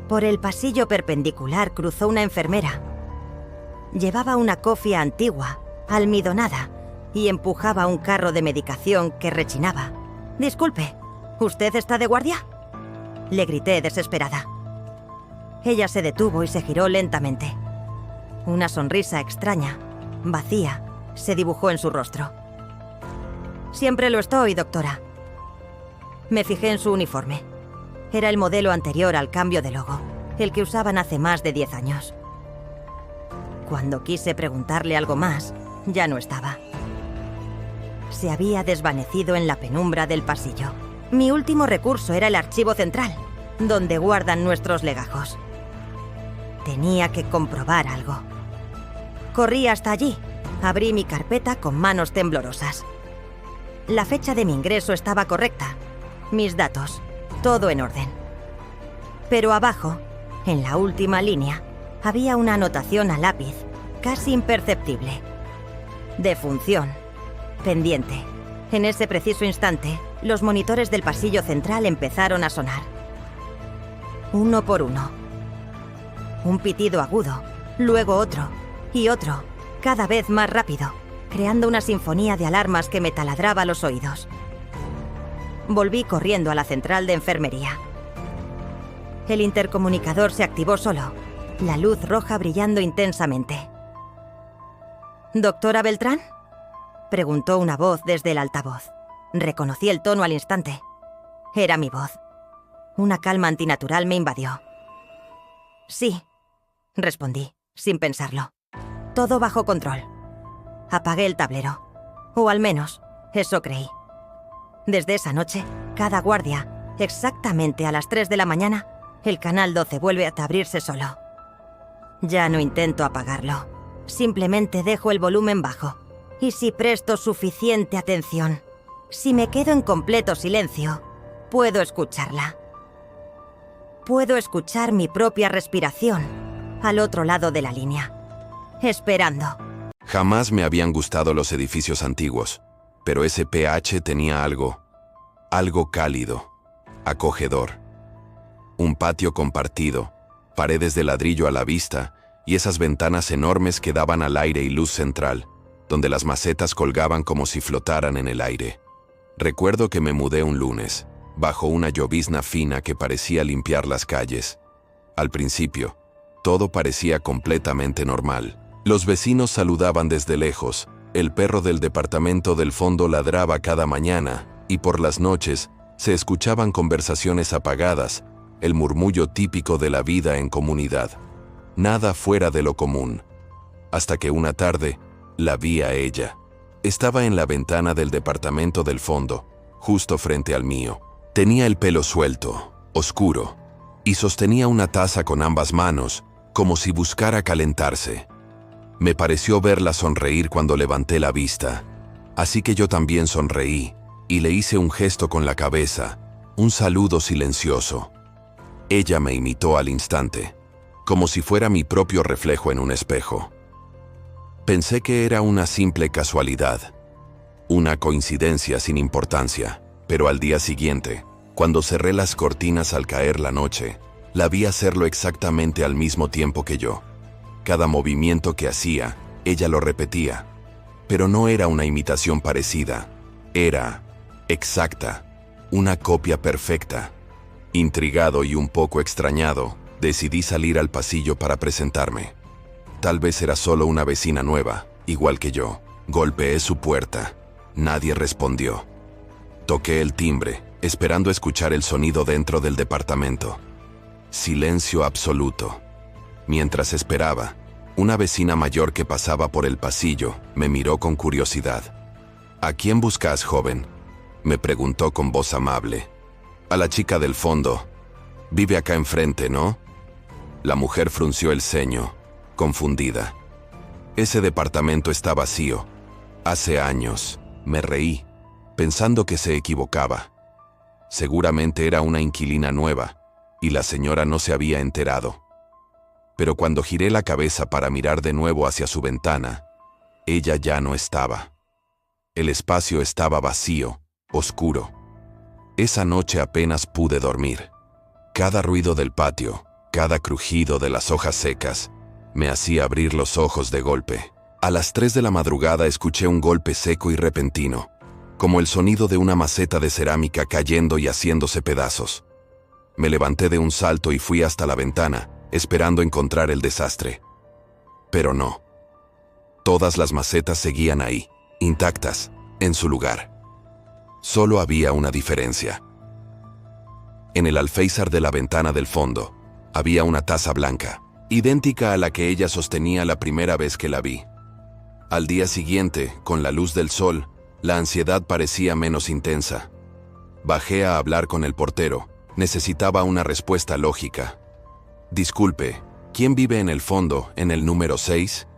Por el pasillo perpendicular cruzó una enfermera. Llevaba una cofia antigua, almidonada, y empujaba un carro de medicación que rechinaba. «Disculpe, ¿usted está de guardia?», le grité desesperada. Ella se detuvo y se giró lentamente. Una sonrisa extraña, vacía, se dibujó en su rostro. «Siempre lo estoy, doctora». Me fijé en su uniforme. Era el modelo anterior al cambio de logo, el que usaban hace más de 10 años. Cuando quise preguntarle algo más, ya no estaba. Se había desvanecido en la penumbra del pasillo. Mi último recurso era el archivo central, donde guardan nuestros legajos. Tenía que comprobar algo. Corrí hasta allí, abrí mi carpeta con manos temblorosas. La fecha de mi ingreso estaba correcta, mis datos, todo en orden. Pero abajo, en la última línea, había una anotación a lápiz, casi imperceptible. Defunción. Pendiente. En ese preciso instante, los monitores del pasillo central empezaron a sonar. Uno por uno. Un pitido agudo, luego otro, y otro, cada vez más rápido, creando una sinfonía de alarmas que me taladraba los oídos. Volví corriendo a la central de enfermería. El intercomunicador se activó solo, la luz roja brillando intensamente. ¿Doctora Beltrán?, preguntó una voz desde el altavoz. Reconocí el tono al instante. Era mi voz. Una calma antinatural me invadió. Sí, respondí, sin pensarlo. Todo bajo control. Apagué el tablero. O al menos, eso creí. Desde esa noche, cada guardia, exactamente a las 3 de la mañana, el canal 12 vuelve a abrirse solo. Ya no intento apagarlo. Simplemente dejo el volumen bajo. Y si presto suficiente atención, si me quedo en completo silencio, puedo escucharla. Puedo escuchar mi propia respiración al otro lado de la línea, esperando. Jamás me habían gustado los edificios antiguos, pero ese PH tenía algo cálido, acogedor. Un patio compartido, paredes de ladrillo a la vista y esas ventanas enormes que daban al aire y luz central, donde las macetas colgaban como si flotaran en el aire. Recuerdo que me mudé un lunes, bajo una llovizna fina que parecía limpiar las calles. Al principio, todo parecía completamente normal. Los vecinos saludaban desde lejos, el perro del departamento del fondo ladraba cada mañana, y por las noches se escuchaban conversaciones apagadas, el murmullo típico de la vida en comunidad. Nada fuera de lo común. Hasta que una tarde, la vi a ella. Estaba en la ventana del departamento del fondo, justo frente al mío. Tenía el pelo suelto, oscuro, y sostenía una taza con ambas manos, como si buscara calentarse. Me pareció verla sonreír cuando levanté la vista, así que yo también sonreí, y le hice un gesto con la cabeza, un saludo silencioso. Ella me imitó al instante, como si fuera mi propio reflejo en un espejo. Pensé que era una simple casualidad, una coincidencia sin importancia, pero al día siguiente, cuando cerré las cortinas al caer la noche, la vi hacerlo exactamente al mismo tiempo que yo. Cada movimiento que hacía, ella lo repetía, pero no era una imitación parecida, era exacta, una copia perfecta. Intrigado y un poco extrañado, decidí salir al pasillo para presentarme. Tal vez era solo una vecina nueva, igual que yo. Golpeé su puerta. Nadie respondió. Toqué el timbre, esperando escuchar el sonido dentro del departamento. Silencio absoluto. Mientras esperaba, una vecina mayor que pasaba por el pasillo me miró con curiosidad. ¿A quién buscas, joven?, me preguntó con voz amable. A la chica del fondo. Vive acá enfrente, ¿no? La mujer frunció el ceño, confundida. Ese departamento está vacío. Hace años. Me reí, pensando que se equivocaba. Seguramente era una inquilina nueva, y la señora no se había enterado. Pero cuando giré la cabeza para mirar de nuevo hacia su ventana, ella ya no estaba. El espacio estaba vacío, oscuro. Esa noche apenas pude dormir. Cada ruido del patio, cada crujido de las hojas secas, me hacía abrir los ojos de golpe. A las 3 de la madrugada escuché un golpe seco y repentino, como el sonido de una maceta de cerámica cayendo y haciéndose pedazos. Me levanté de un salto y fui hasta la ventana, esperando encontrar el desastre. Pero no. Todas las macetas seguían ahí, intactas, en su lugar. Solo había una diferencia. En el alféizar de la ventana del fondo, había una taza blanca, idéntica a la que ella sostenía la primera vez que la vi. Al día siguiente, con la luz del sol, la ansiedad parecía menos intensa. Bajé a hablar con el portero. Necesitaba una respuesta lógica. Disculpe, ¿quién vive en el fondo, en el número 6?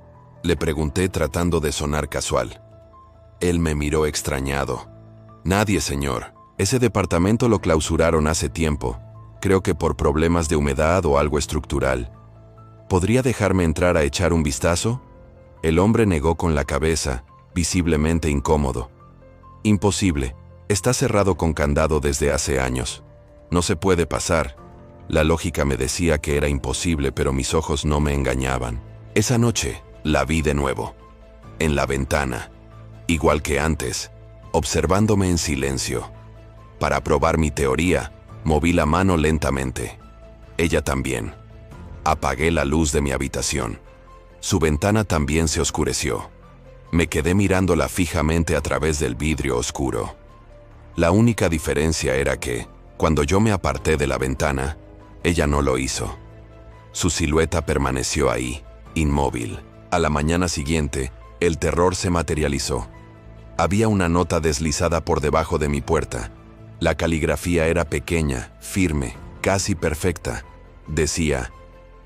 Le pregunté tratando de sonar casual. Él me miró extrañado. Nadie, señor. Ese departamento lo clausuraron hace tiempo. Creo que por problemas de humedad o algo estructural. ¿Podría dejarme entrar a echar un vistazo? El hombre negó con la cabeza, visiblemente incómodo. Imposible. Está cerrado con candado desde hace años. No se puede pasar. La lógica me decía que era imposible, pero mis ojos no me engañaban. Esa noche, la vi de nuevo. En la ventana. Igual que antes, observándome en silencio. Para probar mi teoría, moví la mano lentamente. Ella también. Apagué la luz de mi habitación. Su ventana también se oscureció. Me quedé mirándola fijamente a través del vidrio oscuro. La única diferencia era que, cuando yo me aparté de la ventana, ella no lo hizo. Su silueta permaneció ahí, inmóvil. A la mañana siguiente, el terror se materializó. Había una nota deslizada por debajo de mi puerta. La caligrafía era pequeña, firme, casi perfecta. Decía: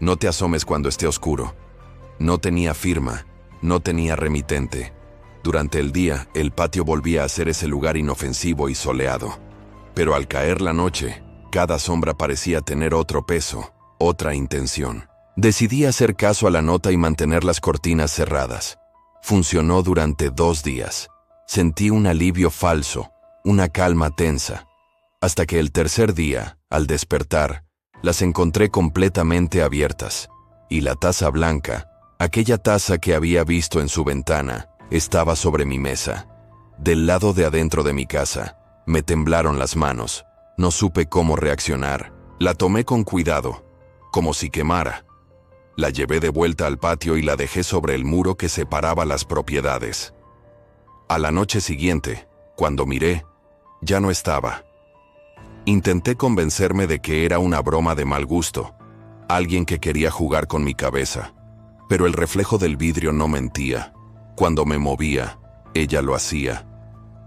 no te asomes cuando esté oscuro. No tenía firma, no tenía remitente. Durante el día, el patio volvía a ser ese lugar inofensivo y soleado. Pero al caer la noche, cada sombra parecía tener otro peso, otra intención. Decidí hacer caso a la nota y mantener las cortinas cerradas. Funcionó durante 2 días. Sentí un alivio falso, una calma tensa, hasta que el tercer día, al despertar, las encontré completamente abiertas, y la taza blanca, aquella taza que había visto en su ventana, estaba sobre mi mesa. Del lado de adentro de mi casa, me temblaron las manos, no supe cómo reaccionar. La tomé con cuidado, como si quemara. La llevé de vuelta al patio y la dejé sobre el muro que separaba las propiedades. A la noche siguiente, cuando miré, ya no estaba. Intenté convencerme de que era una broma de mal gusto, alguien que quería jugar con mi cabeza, pero el reflejo del vidrio no mentía. Cuando me movía, ella lo hacía,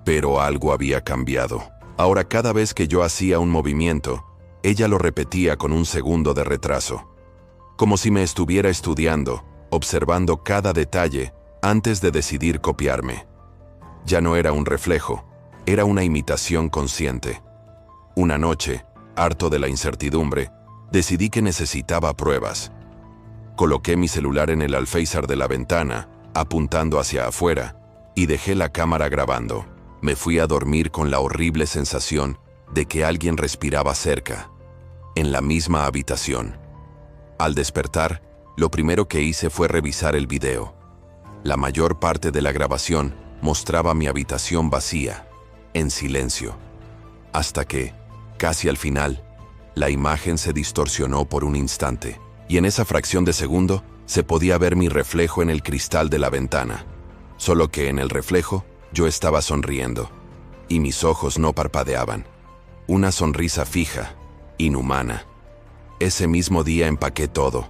pero algo había cambiado. Ahora cada vez que yo hacía un movimiento, ella lo repetía con un segundo de retraso, como si me estuviera estudiando, observando cada detalle antes de decidir copiarme. Ya no era un reflejo, era una imitación consciente. Una noche, harto de la incertidumbre, decidí que necesitaba pruebas. Coloqué mi celular en el alféizar de la ventana, apuntando hacia afuera, y dejé la cámara grabando. Me fui a dormir con la horrible sensación de que alguien respiraba cerca, en la misma habitación. Al despertar, lo primero que hice fue revisar el video. La mayor parte de la grabación mostraba mi habitación vacía, en silencio. Hasta que, casi al final, la imagen se distorsionó por un instante, y en esa fracción de segundo se podía ver mi reflejo en el cristal de la ventana. Solo que en el reflejo yo estaba sonriendo, y mis ojos no parpadeaban. Una sonrisa fija, inhumana. Ese mismo día empaqué todo.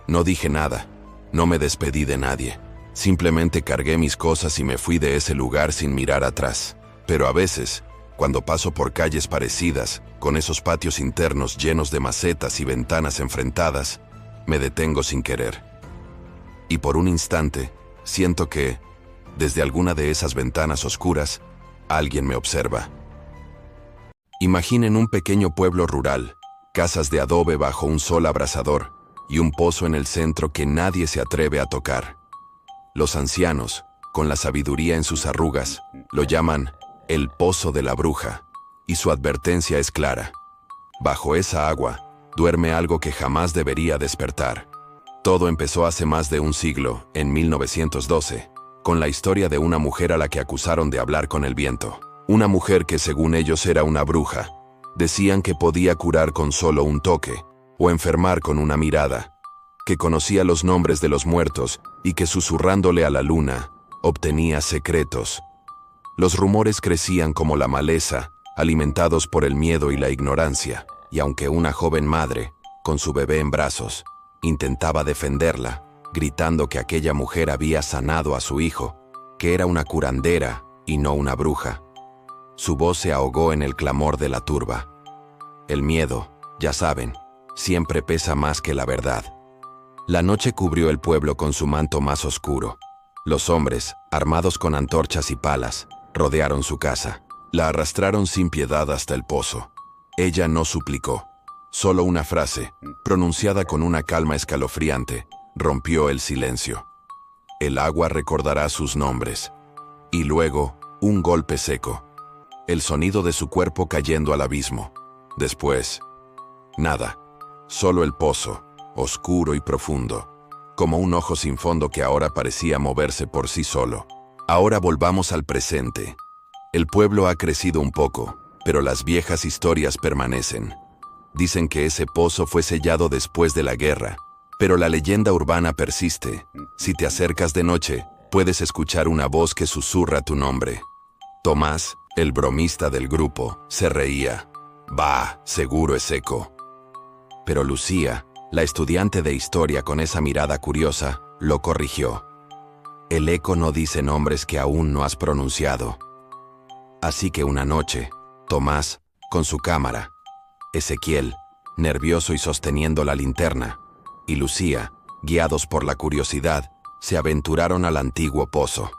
No dije nada, no me despedí de nadie. Simplemente cargué mis cosas y me fui de ese lugar sin mirar atrás. Pero a veces, cuando paso por calles parecidas, con esos patios internos llenos de macetas y ventanas enfrentadas, me detengo sin querer. Y por un instante, siento que, desde alguna de esas ventanas oscuras, alguien me observa. Imaginen un pequeño pueblo rural, casas de adobe bajo un sol abrasador y un pozo en el centro que nadie se atreve a tocar. Los ancianos, con la sabiduría en sus arrugas, lo llaman el pozo de la bruja, y su advertencia es clara. Bajo esa agua, duerme algo que jamás debería despertar. Todo empezó hace más de un siglo, en 1912, con la historia de una mujer a la que acusaron de hablar con el viento. Una mujer que según ellos era una bruja. Decían que podía curar con solo un toque, o enfermar con una mirada, que conocía los nombres de los muertos y que susurrándole a la luna, obtenía secretos. Los rumores crecían como la maleza, alimentados por el miedo y la ignorancia, y aunque una joven madre, con su bebé en brazos, intentaba defenderla, gritando que aquella mujer había sanado a su hijo, que era una curandera y no una bruja, su voz se ahogó en el clamor de la turba. El miedo, ya saben, siempre pesa más que la verdad. La noche cubrió el pueblo con su manto más oscuro. Los hombres, armados con antorchas y palas, rodearon su casa. La arrastraron sin piedad hasta el pozo. Ella no suplicó. Solo una frase, pronunciada con una calma escalofriante, rompió el silencio. El agua recordará sus nombres. Y luego, un golpe seco. El sonido de su cuerpo cayendo al abismo. Después, nada. Solo el pozo, oscuro y profundo, como un ojo sin fondo que ahora parecía moverse por sí solo. Ahora volvamos al presente. El pueblo ha crecido un poco, pero las viejas historias permanecen. Dicen que ese pozo fue sellado después de la guerra, pero la leyenda urbana persiste. Si te acercas de noche, puedes escuchar una voz que susurra tu nombre. Tomás, el bromista del grupo, se reía. Bah, seguro es eco. Pero Lucía, la estudiante de historia con esa mirada curiosa, lo corrigió. El eco no dice nombres que aún no has pronunciado. Así que una noche, Tomás, con su cámara, Ezequiel, nervioso y sosteniendo la linterna, y Lucía, guiados por la curiosidad, se aventuraron al antiguo pozo.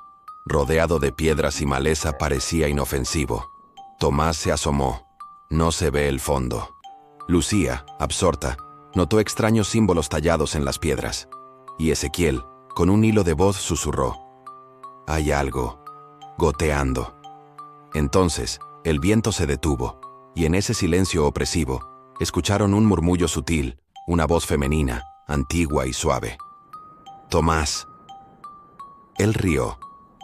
Rodeado de piedras y maleza parecía inofensivo. Tomás se asomó. No se ve el fondo. Lucía, absorta, notó extraños símbolos tallados en las piedras. Y Ezequiel, con un hilo de voz, susurró. Hay algo, goteando. Entonces, el viento se detuvo, y en ese silencio opresivo, escucharon un murmullo sutil, una voz femenina, antigua y suave. Tomás. Él rió,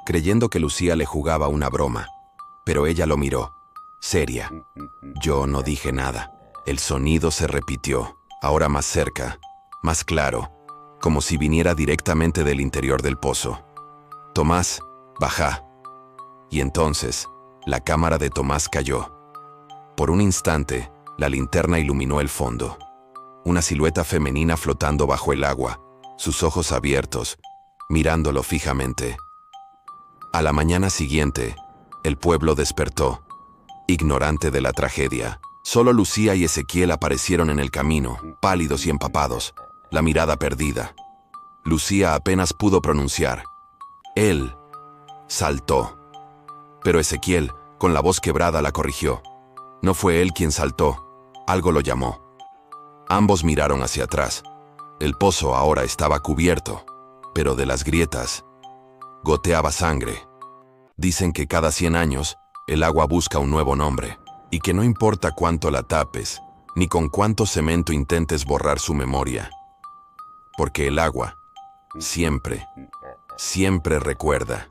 creyendo que Lucía le jugaba una broma, pero ella lo miró, seria. Yo no dije nada. El sonido se repitió, ahora más cerca, más claro, como si viniera directamente del interior del pozo. Tomás, baja. Y entonces, la cámara de Tomás cayó. Por un instante, la linterna iluminó el fondo. Una silueta femenina flotando bajo el agua, sus ojos abiertos, mirándolo fijamente. A la mañana siguiente, el pueblo despertó, ignorante de la tragedia. Solo Lucía y Ezequiel aparecieron en el camino, pálidos y empapados, la mirada perdida. Lucía apenas pudo pronunciar. Él saltó. Pero Ezequiel, con la voz quebrada, la corrigió. No fue él quien saltó, algo lo llamó. Ambos miraron hacia atrás. El pozo ahora estaba cubierto, pero de las grietas goteaba sangre. Dicen que cada 100 años, el agua busca un nuevo nombre, y que no importa cuánto la tapes, ni con cuánto cemento intentes borrar su memoria. Porque el agua siempre, siempre recuerda.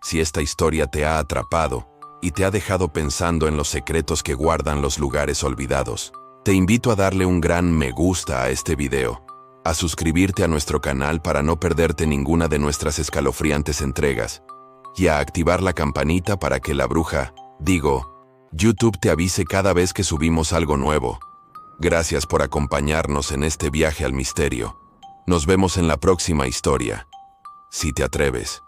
Si esta historia te ha atrapado y te ha dejado pensando en los secretos que guardan los lugares olvidados, te invito a darle un gran me gusta a este video, a suscribirte a nuestro canal para no perderte ninguna de nuestras escalofriantes entregas, y a activar la campanita para que la bruja, YouTube te avise cada vez que subimos algo nuevo. Gracias por acompañarnos en este viaje al misterio. Nos vemos en la próxima historia, si te atreves.